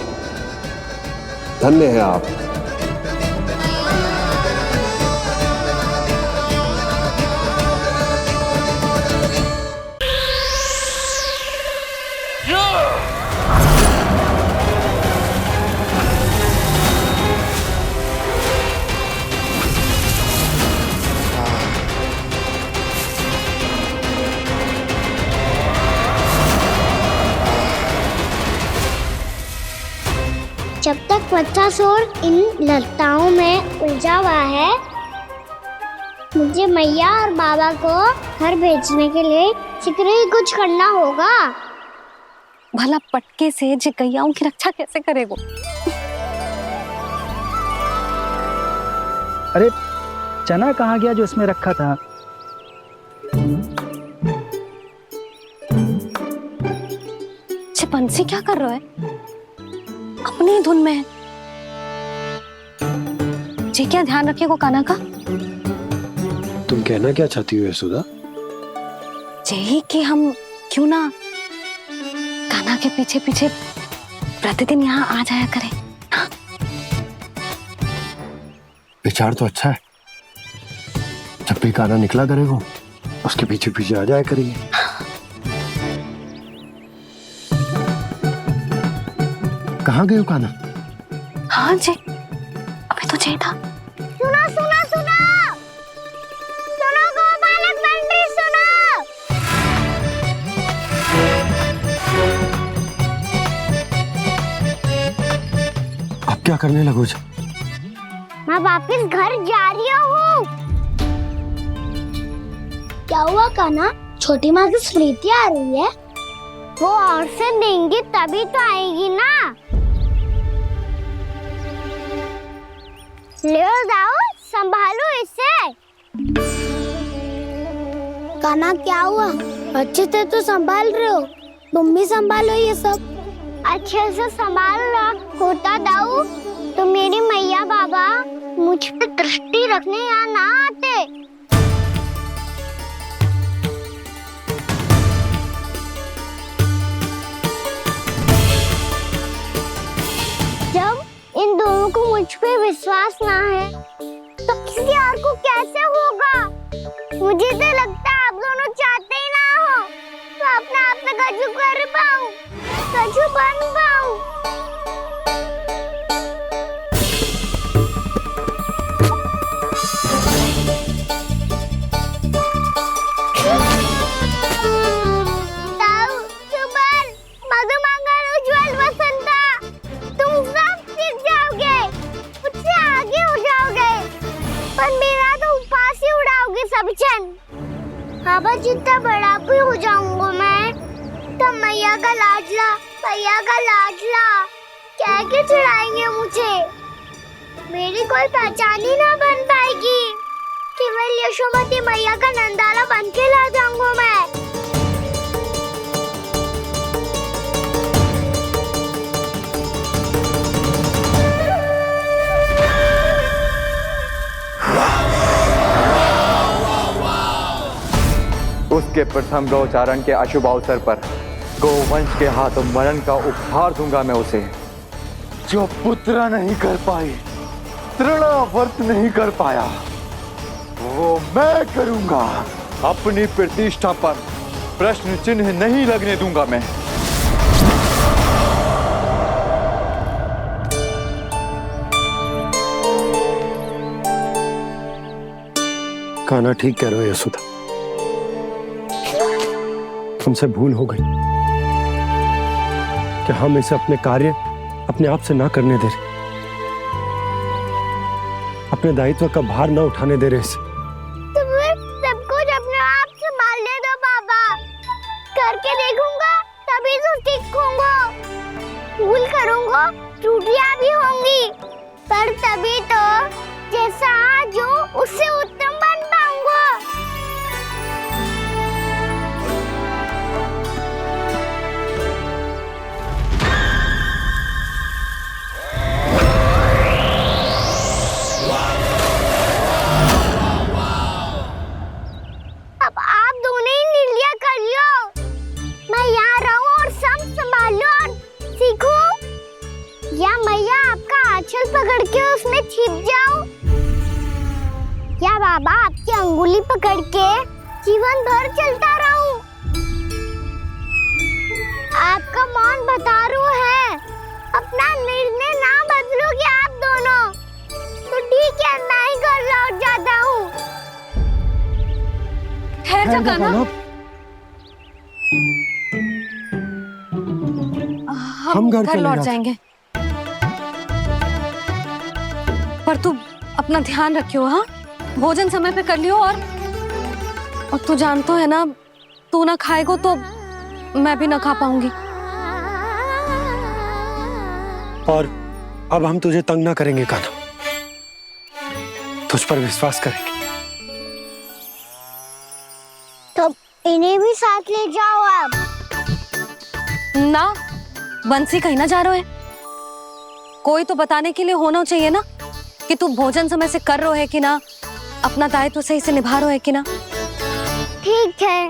[SPEAKER 12] धन्य है आप।
[SPEAKER 3] जब तक वत्सासुर इन लताओं में उलझा हुआ है, मुझे मैया और बाबा को घर भेजने के लिए शीघ्र ही कुछ करना होगा।
[SPEAKER 1] भला पटके से जे गैयाओं की रक्षा कैसे करेगो?
[SPEAKER 8] अरे चना कहाँ गया जो इसमें रखा था?
[SPEAKER 1] बंसी क्या कर रहा है? अपनी ही धुन में है। जी क्या ध्यान रखिएगा कान्हा का।
[SPEAKER 5] तुम कहना क्या चाहती हो यशोदा?
[SPEAKER 1] यही कि हम क्यों ना कान्हा के पीछे पीछे प्रतिदिन यहाँ आ जाया करें। हाँ?
[SPEAKER 5] विचार तो अच्छा है। जब भी कान्हा निकला करेगा उसके पीछे पीछे आ जाया करेंगे। कहाँ गए हो कान्हा?
[SPEAKER 1] हाँ जी, अभी तो चाहिए था।
[SPEAKER 3] सुनो सुनो सुनो सुनो गोपालक मंत्री सुनो।
[SPEAKER 5] अब क्या करने लगो?
[SPEAKER 3] मैं वापस घर जा रही हूँ। क्या हुआ कान्हा? छोटी माँ की स्मृति आ रही है। वो और से देंगी तभी तो आएगी ना। ले जाओ, संभालो इसे। कान्हा क्या हुआ? अच्छे से तो संभाल रहे हो, तुम भी संभालो ये सब। अच्छे से संभाल रहा होता दाऊ तो मेरी मैया बाबा मुझ पे दृष्टि रखने यहाँ ना आते। जब इन दोनों को मुझ पे विश्वास ना है तो किसी और को कैसे होगा? मुझे तो लगता है आप दोनों चाहते ही ना हो तो अपने आप में गजू कर पाऊं, गजू बन पाऊं। बाबा जितना बड़ा भी हो जाऊंगा मैं तो मैया का लाडला कह के चिढ़ाएंगे मुझे। मेरी कोई पहचान ही ना बन पाएगी। केवल यशोमती मैया का नंदाला बन के ला जाऊंगा मैं।
[SPEAKER 13] उसके प्रथम गौचारण के अशुभ अवसर पर गोवंश के हाथों मरण का उपहार दूंगा मैं उसे। जो पुत्र नहीं कर पाई, तृणावर्त नहीं कर पाया, वो मैं करूंगा। अपनी प्रतिष्ठा पर प्रश्न चिन्ह नहीं लगने दूंगा मैं।
[SPEAKER 5] कान्हा ठीक कह रहे हो यशोदा, तुमसे भूल हो गई कि हम इसे अपने कार्य अपने आप से ना करने दे रहे, अपने दायित्व का भार ना उठाने दे रहे इसे।
[SPEAKER 3] तो फिर त्रुटियां भी होंगी, पर तभी तो जैसा आज हूँ उससे उत्तम बन पाऊंगा। अब आप दोनों ही निर्णय कर लो। मैं यहाँ रहूं और सब संभालूं और सीखूं, या मैया आपका आंचल पकड़ के उसमें छिप जाऊं, या बाबा आपकी अंगुली पकड़ के जीवन भर चलता रहूं। आपका मौन बतारू है, अपना निर्णय ना बदलोगे आप दोनों तो ठीक है, मैं ही घर लौट जाता हूँ।
[SPEAKER 1] ठहर जा कान्हा, हम घर लौट जाएंगे, पर तू अपना ध्यान रखियो। हाँ, भोजन समय पे कर लियो। और तू जानतो है ना, तू ना खाएगो तो मैं भी ना खा पाऊंगी।
[SPEAKER 5] और अब हम तुझे तंग ना करेंगे कान्हा, तुझ पर विश्वास करेंगे।
[SPEAKER 3] तो इन्हें भी साथ ले जाओ अब।
[SPEAKER 1] ना, बंसी कहीं ना जा रहे है, कोई तो बताने के लिए होना चाहिए ना कि तू भोजन समय से कर रहे है कि ना, अपना दायित्व सही से निभा रहे है कि ना।
[SPEAKER 3] ठीक है।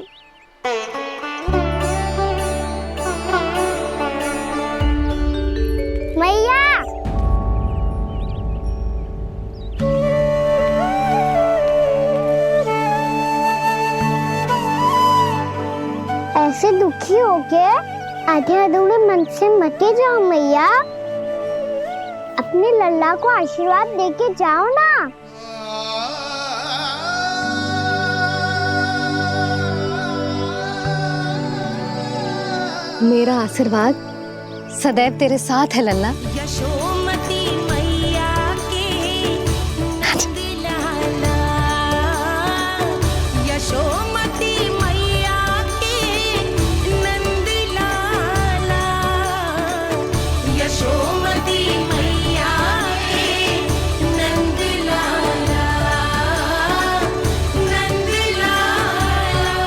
[SPEAKER 3] मैया, ऐसे दुखी होके आधे अधूरे मन से मत जाओ मैया, अपने लल्ला को आशीर्वाद देके जाओ ना।
[SPEAKER 1] मेरा आशीर्वाद सदैव तेरे साथ है लल्ला।
[SPEAKER 11] यशोमती मैया के नंद लाला, यशोमती मैया के नंद लाला, यशोमती मैया के नंद लाला, नंद लाला।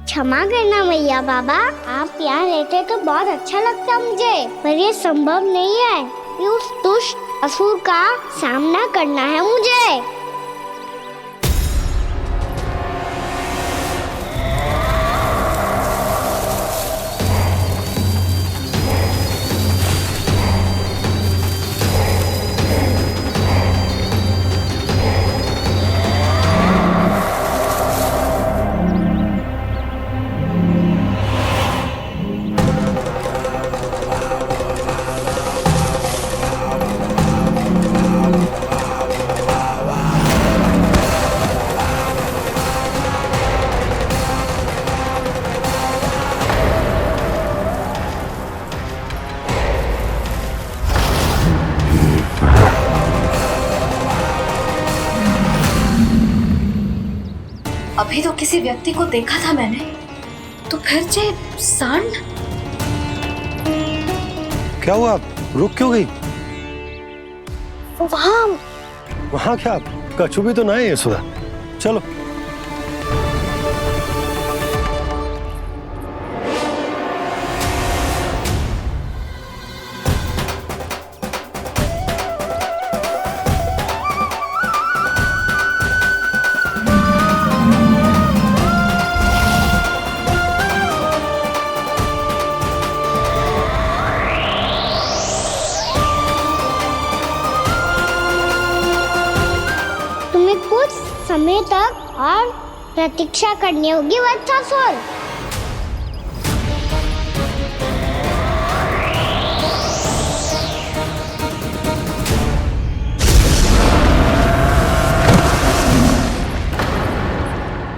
[SPEAKER 3] क्षमा करना मैया बाबा, आप यहाँ रहते तो बहुत अच्छा लगता मुझे, पर ये संभव नहीं है। ये उस दुष्ट असुर का सामना करना है मुझे।
[SPEAKER 1] अभी तो किसी व्यक्ति को देखा था मैंने, तो फिर से सांड।
[SPEAKER 5] क्या हुआ, रुक क्यों गई? वहाँ क्या, कछु भी तो नहीं है सुधा, चलो।
[SPEAKER 3] समय तक और प्रतीक्षा करनी होगी वत्सासुर।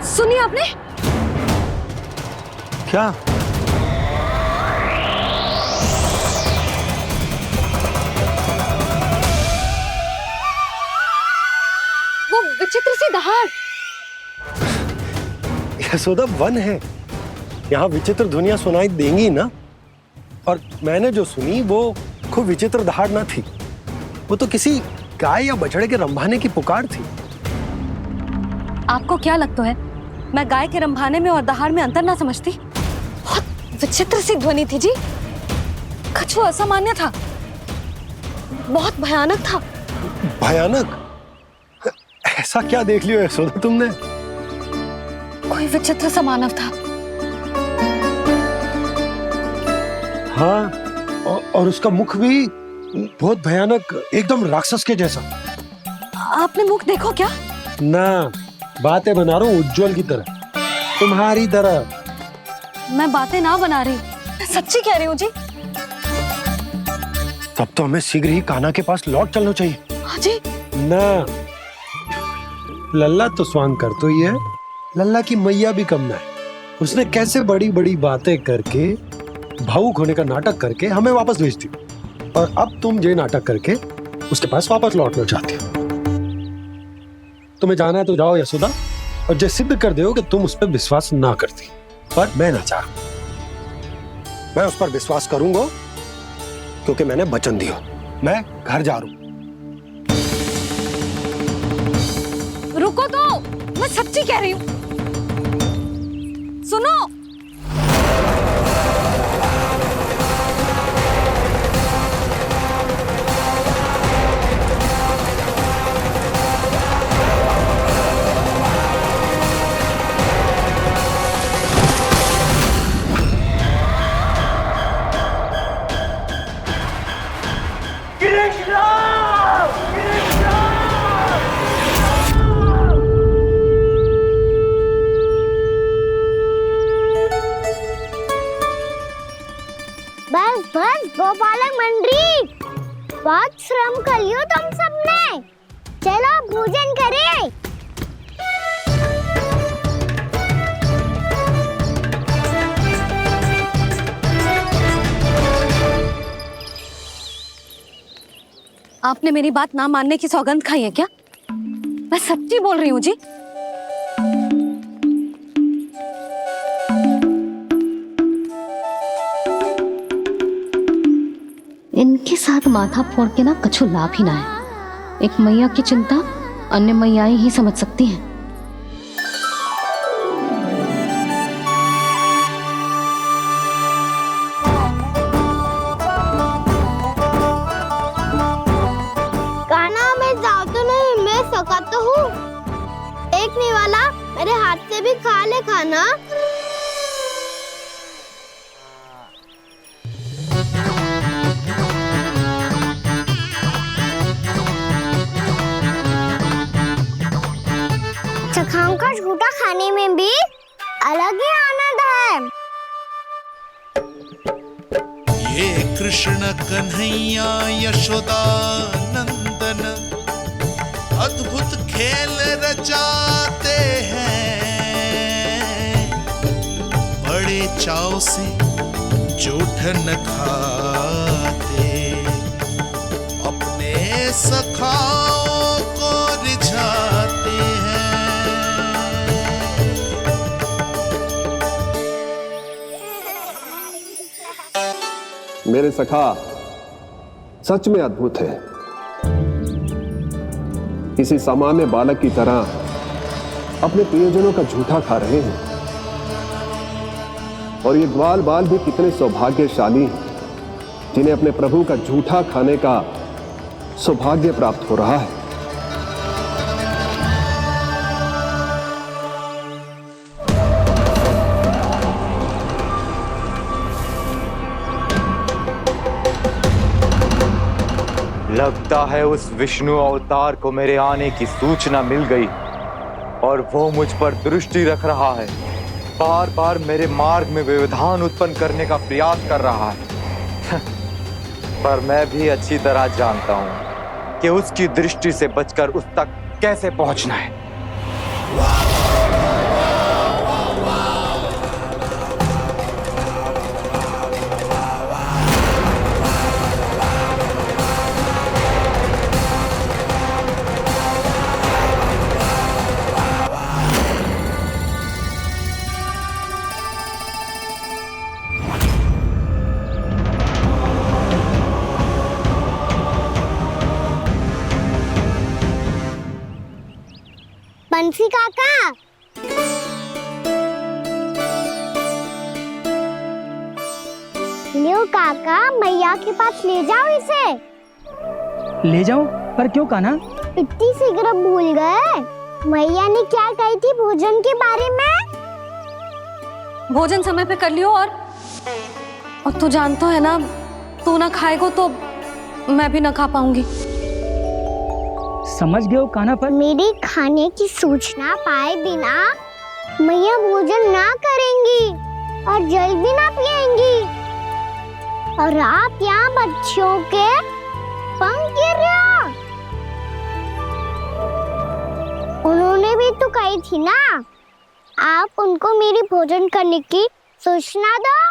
[SPEAKER 1] सुनिए आपने
[SPEAKER 5] क्या?
[SPEAKER 1] वो विचित्र सी दहाड़।
[SPEAKER 5] यशोदा वन है, यहाँ विचित्र ध्वनियां सुनाई देंगी ना। और मैंने जो सुनी वो खूब विचित्र दहाड़ न थी, वो तो किसी गाय या बछड़े के रंभाने की पुकार थी।
[SPEAKER 1] आपको क्या लगता है मैं गाय के रंभाने में और दहाड़ में अंतर ना समझती? बहुत विचित्र सी ध्वनि थी जी। कछु असामान्य था, बहुत भयानक था।
[SPEAKER 5] भयानक? ऐसा क्या देख लियो यशोदा तुमने?
[SPEAKER 1] कोई विचित्र सा मानव था।
[SPEAKER 5] हाँ, और उसका मुख भी बहुत भयानक, एकदम राक्षस के जैसा।
[SPEAKER 1] आपने मुख देखो क्या?
[SPEAKER 5] ना, बातें बना रहा हूँ उज्जवल की तरह, तुम्हारी तरह।
[SPEAKER 1] मैं बातें ना बना रही, मैं सच्ची कह रही हूँ जी।
[SPEAKER 5] तब तो हमें शीघ्र ही कान्हा के पास लौट चलना चाहिए।
[SPEAKER 1] हाँ जी।
[SPEAKER 5] ना, लल्ला तो स्वांग कर तो ही है, लल्ला की मैया भी कम ना है। उसने कैसे बड़ी बड़ी बातें करके, भावुक होने का नाटक करके हमें वापस भेज दी, और अब तुम ये नाटक करके उसके पास वापस लौटना चाहती हो। तुम्हें जाना है तो जाओ यशोदा, और ये सिद्ध कर दो कि तुम उस पर विश्वास ना करती। पर मैं ना चाहूं, मैं उस पर विश्वास करूंगा क्योंकि मैंने वचन दिया। मैं घर जा रहा हूं।
[SPEAKER 1] रुको तो, मैं सच्ची कह रही हूँ। सुनो,
[SPEAKER 3] बस बस गोपालक मंडली, बहुत श्रम कर लियो तुम सबने। चलो भोजन करें।
[SPEAKER 1] आपने मेरी बात ना मानने की सौगंध खाई है क्या? मैं सच्ची बोल रही हूँ जी। इनके साथ माथा फोड़ के ना कछु लाभ ही ना है। एक मैया की चिंता अन्य मैयाएं ही समझ सकती हैं।
[SPEAKER 3] कान्हा मैं जाओ तो नहीं, मैं सका तो हूँ। एक नहीं वाला मेरे हाथ से भी खा ले खाना। चखाओं का झूठा खाने में भी अलग ही आनंद है।
[SPEAKER 2] ये कृष्ण कन्हैया यशोदा नंदन अद्भुत खेल रचाते हैं, बड़े चाव से जूठन खाते, अपने सखाओं को रिझाते हैं।
[SPEAKER 12] मेरे सखा सच में अद्भुत है। किसी सामान्य बालक की तरह अपने प्रियजनों का झूठा खा रहे हैं, और ये ग्वाल बाल भी कितने सौभाग्यशाली हैं जिन्हें अपने प्रभु का झूठा खाने का सौभाग्य प्राप्त हो रहा है।
[SPEAKER 13] लगता है उस विष्णु अवतार को मेरे आने की सूचना मिल गई और वो मुझ पर दृष्टि रख रहा है। बार बार मेरे मार्ग में व्यवधान उत्पन्न करने का प्रयास कर रहा है। पर मैं भी अच्छी तरह जानता हूं कि उसकी दृष्टि से बचकर उस तक कैसे पहुंचना है।
[SPEAKER 3] बंसी काका, लियो काका, मैया के पास ले जाओ इसे।
[SPEAKER 8] ले जाओ? पर क्यों कान्हा?
[SPEAKER 3] इतनी शीघ्र भूल गए? मैया ने क्या कही थी भोजन के बारे में?
[SPEAKER 1] भोजन समय पे कर लियो। और तू जानता है ना, तू ना खाएगो तो मैं भी ना खा पाऊंगी।
[SPEAKER 8] समझ गए हो कान्हा? पर
[SPEAKER 3] मेरे खाने की सूचना पाए बिना मैया भोजन ना करेंगी और जल भी ना पिएंगी। और आप यहाँ बच्चों के पंख गिर रहे हो। उन्होंने भी तो कही थी ना, आप उनको मेरी भोजन करने की सूचना दो।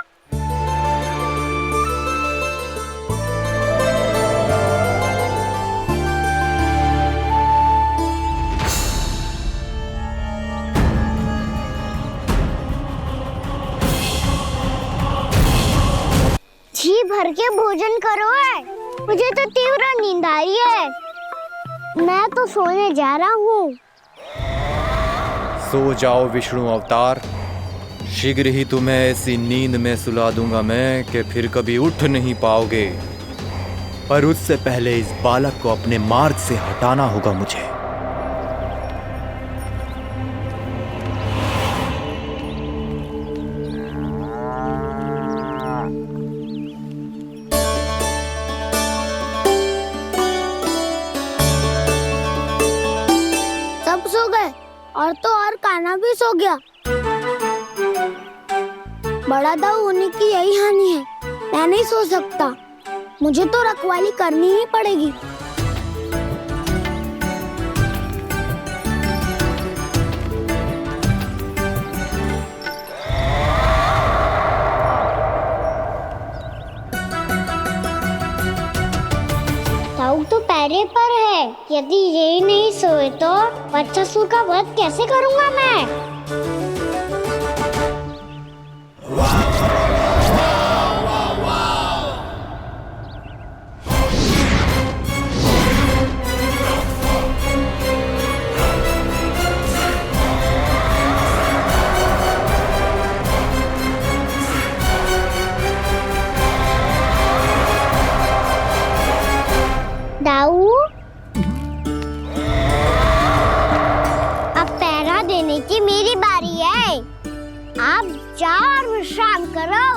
[SPEAKER 3] जी भर के भोजन करो है, मुझे तो तीव्र नींद आ रही है। मैं तो सोने जा रहा हूँ।
[SPEAKER 13] सो जाओ विष्णु अवतार, शीघ्र ही तुम्हें ऐसी नींद में सुला दूंगा मैं कि फिर कभी उठ नहीं पाओगे। पर उससे पहले इस बालक को अपने मार्ग से हटाना होगा मुझे।
[SPEAKER 3] सब सो गए और तो और कान्हा भी सो गया। बड़ा दाऊ होने की यही हानि है। मैं नहीं सो सकता, मुझे तो रखवाली करनी ही पड़ेगी। दाऊ तो पैरे पर है। यदि यही नहीं सोए तो बच्चासुर का वध कैसे करूंगा मैं? दाऊ, अब पहरा देने की मेरी बारी है। आप जाओ और विश्राम करो।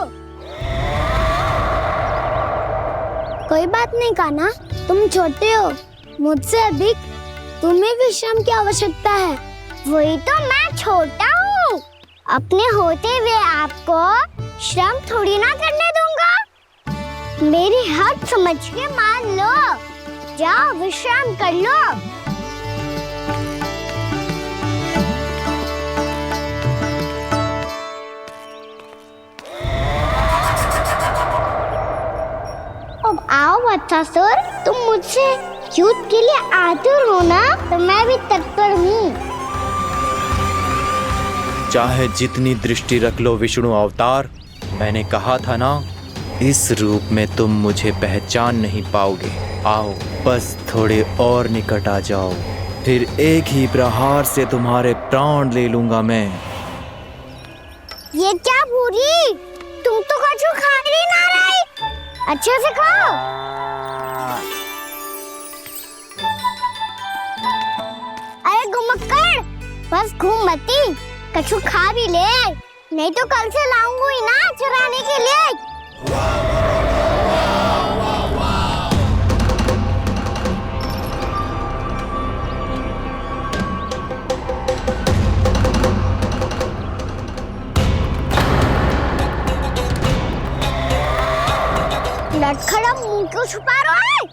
[SPEAKER 3] कोई बात नहीं कान्हा, तुम छोटे हो, मुझसे अधिक तुम्हें विश्राम की आवश्यकता है। वही तो मैं छोटा हूँ, अपने होते हुए आपको श्रम थोड़ी ना करने दूंगा। मेरी हद समझ के मान लो। जाओ विश्राम कर लो। अब आओ बच्चासुर, तुम मुझसे युद्ध के लिए आतुर हो ना, तो मैं भी तत्पर हूँ।
[SPEAKER 13] चाहे जितनी दृष्टि रख लो विष्णु अवतार, मैंने कहा था ना, इस रूप में तुम मुझे पहचान नहीं पाओगे। आओ बस थोड़े और निकट आ जाओ, फिर एक ही प्रहार से तुम्हारे प्राण ले लूंगा मैं।
[SPEAKER 3] ये क्या भूरी, तुम तो कछु खा ही ना रही। अच्छे से खाओ। अरे घुमक्कड़, बस घूम मती, कछु खा भी ले, नहीं तो कल से लाऊंगी ना चुराने के लिए। लटखड़ा मुंह क्यों छुपा रहा है?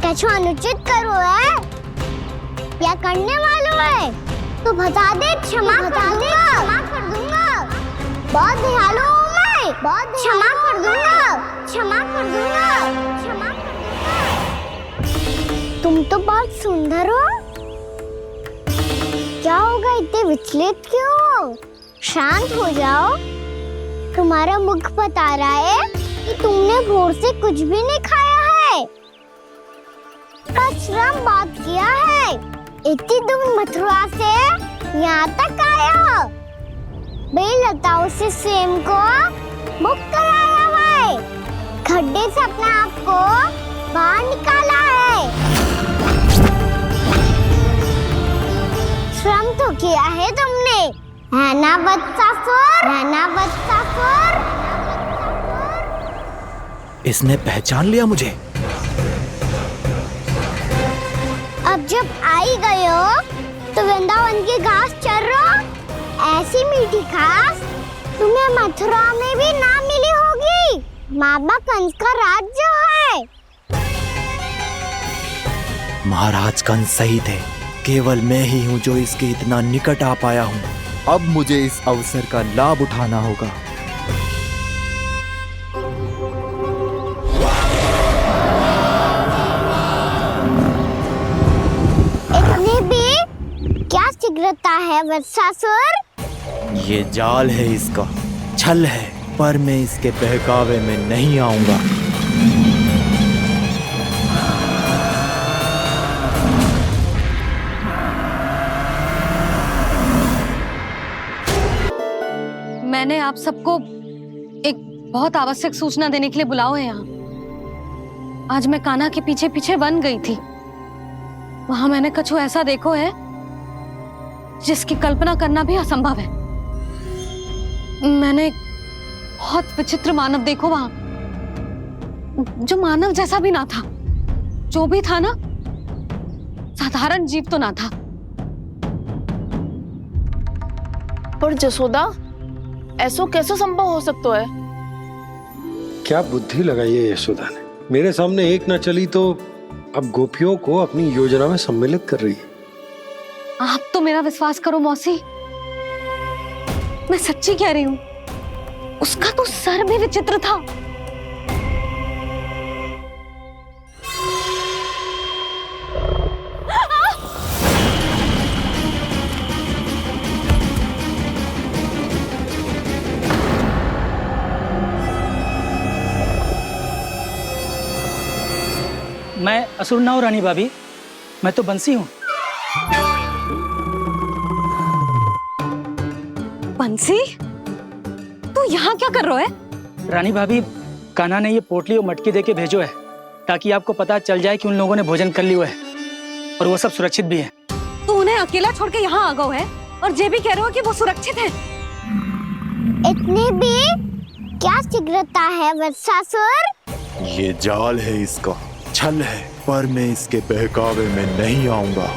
[SPEAKER 3] कछु अनुचित करो है या करने वालों है तो बता दे, क्षमा कर दूंगा। बहुत दयालु हूँ मैं, बहुत क्षमा कर दूंगा। तुम तो बहुत सुंदर हो। क्या होगा, इतने विचलित क्यों हो? शांत हो जाओ। तुम्हारा मुख बता रहा है कि तुमने भोर से कुछ भी नहीं खाया है, बस श्रम बहुत किया है। इतनी दूर मथुरा से यहाँ तक आए हो? बेलताओं से स्वयं को मुक्त कराया हुआ है, खड्डे से अपने आप को बाहर निकाला है। श्रम तो किया है तुमने, है ना वत्सासुर? है ना वत्सासुर?
[SPEAKER 13] इसने पहचान लिया मुझे।
[SPEAKER 3] अब जब आई गए हो तो वृंदावन की घास चर रहो। ऐसी मीठी घास तुम्हें मथुरा में भी ना मिली होगी। बाबा कंस का राज्य है।
[SPEAKER 13] महाराज कंस सही थे, केवल मैं ही हूँ जो इसके इतना निकट आ पाया हूँ। अब मुझे इस अवसर का लाभ उठाना होगा।
[SPEAKER 3] इतने भी क्या शीघ्रता है वत्सासुर?
[SPEAKER 13] ये जाल है इसका, छल है, पर मैं इसके बहकावे में नहीं आऊंगा।
[SPEAKER 1] मैंने आप सबको एक बहुत आवश्यक सूचना देने के लिए बुलाओ है यहाँ। आज मैं कान्हा के पीछे पीछे वन गई थी। वहां मैंने कछु ऐसा देखो है जिसकी कल्पना करना भी असंभव है। मैंने बहुत विचित्र मानव देखो वहां, जो मानव जैसा भी ना था। जो भी था ना, साधारण जीव तो ना था।
[SPEAKER 15] पर जसोदा, ऐसा कैसे संभव हो सकता है?
[SPEAKER 5] क्या बुद्धि लगाई है यशोदा ने। मेरे सामने एक न चली तो अब गोपियों को अपनी योजना में सम्मिलित कर रही है।
[SPEAKER 1] आप तो मेरा विश्वास करो मौसी, मैं सच्ची कह रही हूँ। उसका तो सर भी विचित्र था।
[SPEAKER 8] मैं असुर ना हूं रानी भाभी, मैं तो बंसी हूँ।
[SPEAKER 1] बंसी, तू यहाँ क्या कर रहा है?
[SPEAKER 8] रानी भाभी, कान्हा ने ये पोटली और मटकी देके भेजो है ताकि आपको पता चल जाए कि उन लोगों ने भोजन कर लिया है और वो सब सुरक्षित भी है।
[SPEAKER 1] तू उन्हें अकेला छोड़ के यहाँ आ गए है और ये भी कह रहे हो कि वो सुरक्षित है।
[SPEAKER 3] इतनी भी क्या शीघ्रता है वत्सासुर?
[SPEAKER 13] ये जाल है इसका, छल है, पर मैं इसके बहकावे में नहीं आऊंगा।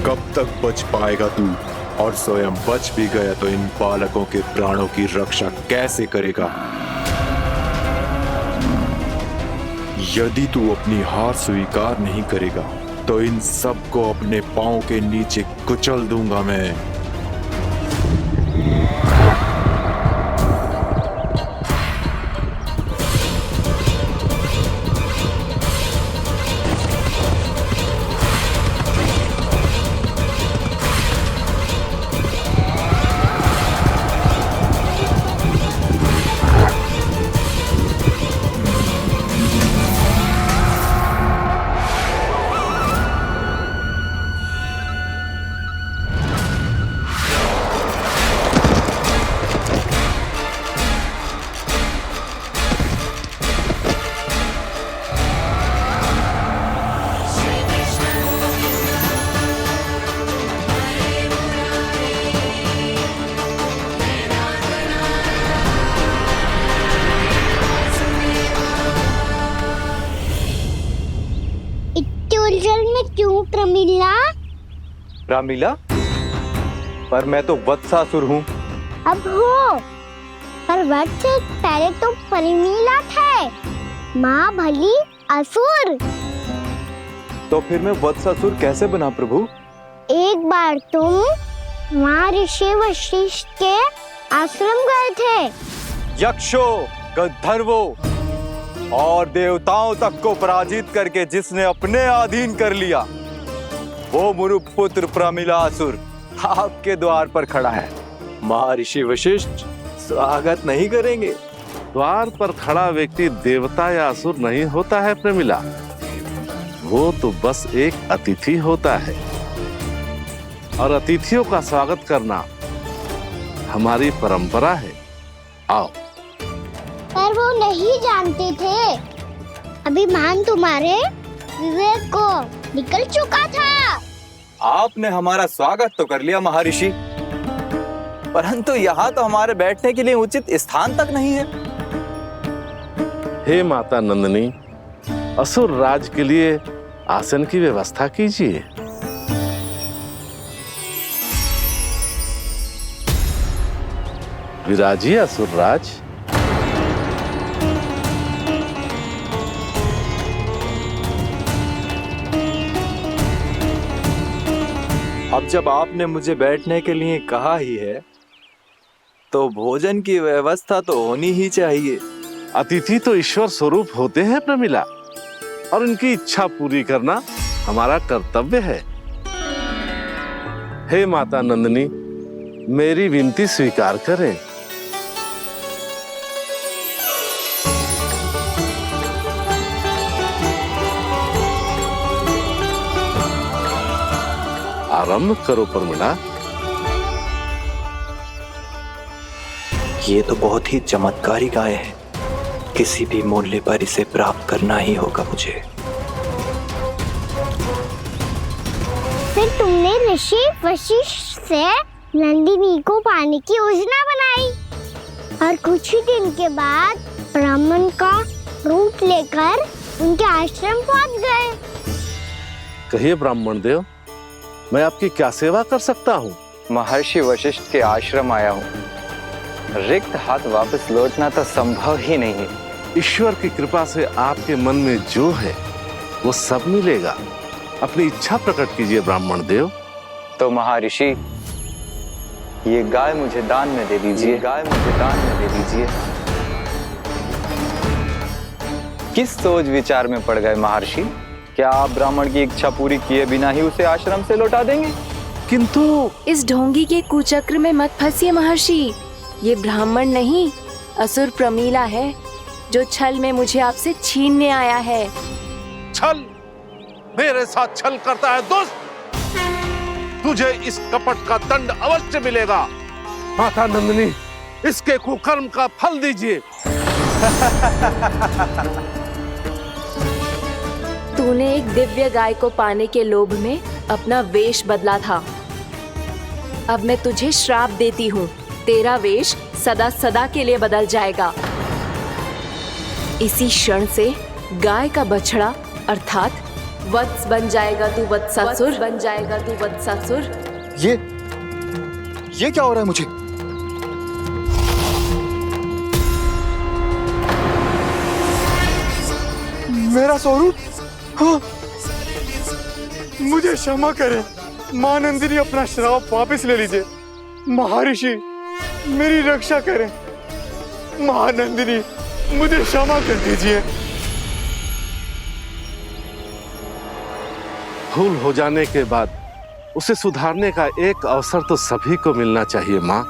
[SPEAKER 13] कब तक बच पाएगा तू? और स्वयं बच भी गया तो इन बालकों के प्राणों की रक्षा कैसे करेगा? यदि तू अपनी हार स्वीकार नहीं करेगा तो इन सबको अपने पांव के नीचे कुचल दूंगा मैं।
[SPEAKER 3] उलझन में क्यों प्रमिला?
[SPEAKER 13] रामलीला, पर मैं तो वत्सासुर हूँ।
[SPEAKER 3] अब हो, पर वध से पहले तो परिमीला थे, माँ भली असुर।
[SPEAKER 13] तो फिर मैं वत्सासुर कैसे बना प्रभु?
[SPEAKER 3] एक बार तुम माँ ऋषि वशिष्ठ के आश्रम गए थे।
[SPEAKER 13] यक्षों, गंधर्वों और देवताओं तक को पराजित करके जिसने अपने अधीन कर लिया, वो मुरुपुत्र प्रमिलासुर आपके द्वार पर खड़ा है। महर्षि वशिष्ठ स्वागत नहीं करेंगे?
[SPEAKER 17] द्वार पर खड़ा व्यक्ति देवता या असुर नहीं होता है प्रमिला, वो तो बस एक अतिथि होता है, और अतिथियों का स्वागत करना हमारी परंपरा है। आओ।
[SPEAKER 3] पर वो नहीं जानते थे, अभिमान तुम्हारे विवेक को निकल चुका था।
[SPEAKER 13] आपने हमारा स्वागत तो कर लिया महर्षि, परंतु यहाँ तो हमारे बैठने के लिए उचित स्थान तक नहीं है।
[SPEAKER 17] हे माता नंदिनी, असुर राज के लिए आसन की व्यवस्था कीजिए। विराजिए असुर राज।
[SPEAKER 13] अब जब आपने मुझे बैठने के लिए कहा ही है, तो भोजन की व्यवस्था तो होनी ही चाहिए।
[SPEAKER 17] अतिथि तो ईश्वर स्वरूप होते हैं प्रमिला, और उनकी इच्छा पूरी करना हमारा कर्तव्य है। हे माता नंदिनी, मेरी विनती स्वीकार करें। आरंभ करो प्रमिला।
[SPEAKER 9] ये तो बहुत ही चमत्कारी गाय है, किसी भी मूल्य पर इसे प्राप्त करना ही होगा मुझे।
[SPEAKER 3] फिर तुमने ऋषि वशिष्ठ से नंदिनी को पाने की योजना बनाई, और कुछ ही दिन के बाद ब्राह्मण का रूप लेकर उनके आश्रम पहुंच गए।
[SPEAKER 17] कहिए ब्राह्मण देव, मैं आपकी क्या सेवा कर सकता हूँ?
[SPEAKER 13] महर्षि वशिष्ठ के आश्रम आया हूँ, रिक्त हाथ वापस लौटना तो संभव ही नहीं है।
[SPEAKER 17] ईश्वर की कृपा से आपके मन में जो है वो सब मिलेगा। अपनी इच्छा प्रकट कीजिए ब्राह्मण देव।
[SPEAKER 13] तो महर्षि, ये गाय मुझे दान में दे दीजिए। गाय मुझे दान में दे दीजिए। किस सोच विचार में पड़ गए महर्षि? क्या आप ब्राह्मण की इच्छा पूरी किए बिना ही उसे आश्रम से लौटा देंगे?
[SPEAKER 17] किंतु
[SPEAKER 18] इस ढोंगी के कुचक्र में मत फंसिए महर्षि। ये ब्राह्मण नहीं, असुर प्रमीला है, जो छल में मुझे आपसे छीनने आया है।
[SPEAKER 17] छल? मेरे साथ छल करता है दुष्ट? तुझे इस कपट का दंड अवश्य मिलेगा। माता नंदिनी, इसके कुकर्म का फल दीजिए।
[SPEAKER 18] तूने एक दिव्य गाय को पाने के लोभ में अपना वेश बदला था। अब मैं तुझे श्राप देती हूँ, तेरा वेश सदा सदा के लिए बदल जाएगा। इसी क्षण से गाय का बछड़ा अर्थात वत्स बन जाएगा तू वत्सासुर, बन जाएगा तू वत्सासुर।
[SPEAKER 13] ये क्या हो रहा है मुझे? मेरा स्वरूप? हाँ। मुझे क्षमा करें मां नंदिनी, अपना श्राप वापस ले लीजिए। महर्षि, मेरी रक्षा करें। मां नंदिनी, मुझे क्षमा कर दीजिए।
[SPEAKER 17] भूल हो जाने के बाद उसे सुधारने का एक अवसर तो सभी को मिलना चाहिए माँ।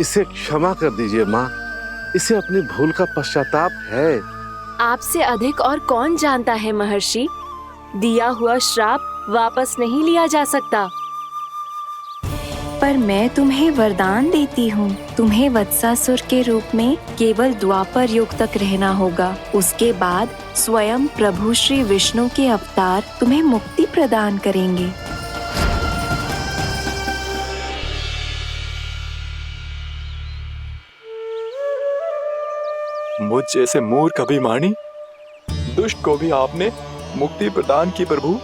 [SPEAKER 17] इसे क्षमा कर दीजिए माँ, इसे अपनी भूल का पश्चाताप है।
[SPEAKER 18] आपसे अधिक और कौन जानता है महर्षि, दिया हुआ श्राप वापस नहीं लिया जा सकता। पर मैं तुम्हें वरदान देती हूँ, तुम्हें वत्सासुर के रूप में केवल द्वापर युग तक रहना होगा। उसके बाद स्वयं प्रभु श्री विष्णु के अवतार तुम्हें मुक्ति प्रदान करेंगे।
[SPEAKER 13] मुझ जैसे मूर्ख अभिमानी दुष्ट को भी आपने मुक्ति प्रदान की प्रभु।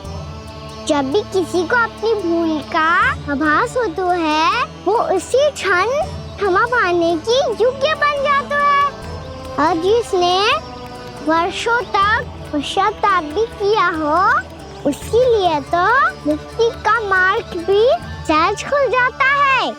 [SPEAKER 3] जब भी किसी को अपनी भूल का आभास होता है, वो उसी क्षण क्षमा पाने की योग्य बन जाता है। और जिसने वर्षों तक पश्चाताप भी किया हो उसके लिए तो मुक्ति का मार्ग भी सहज खुल जाता है।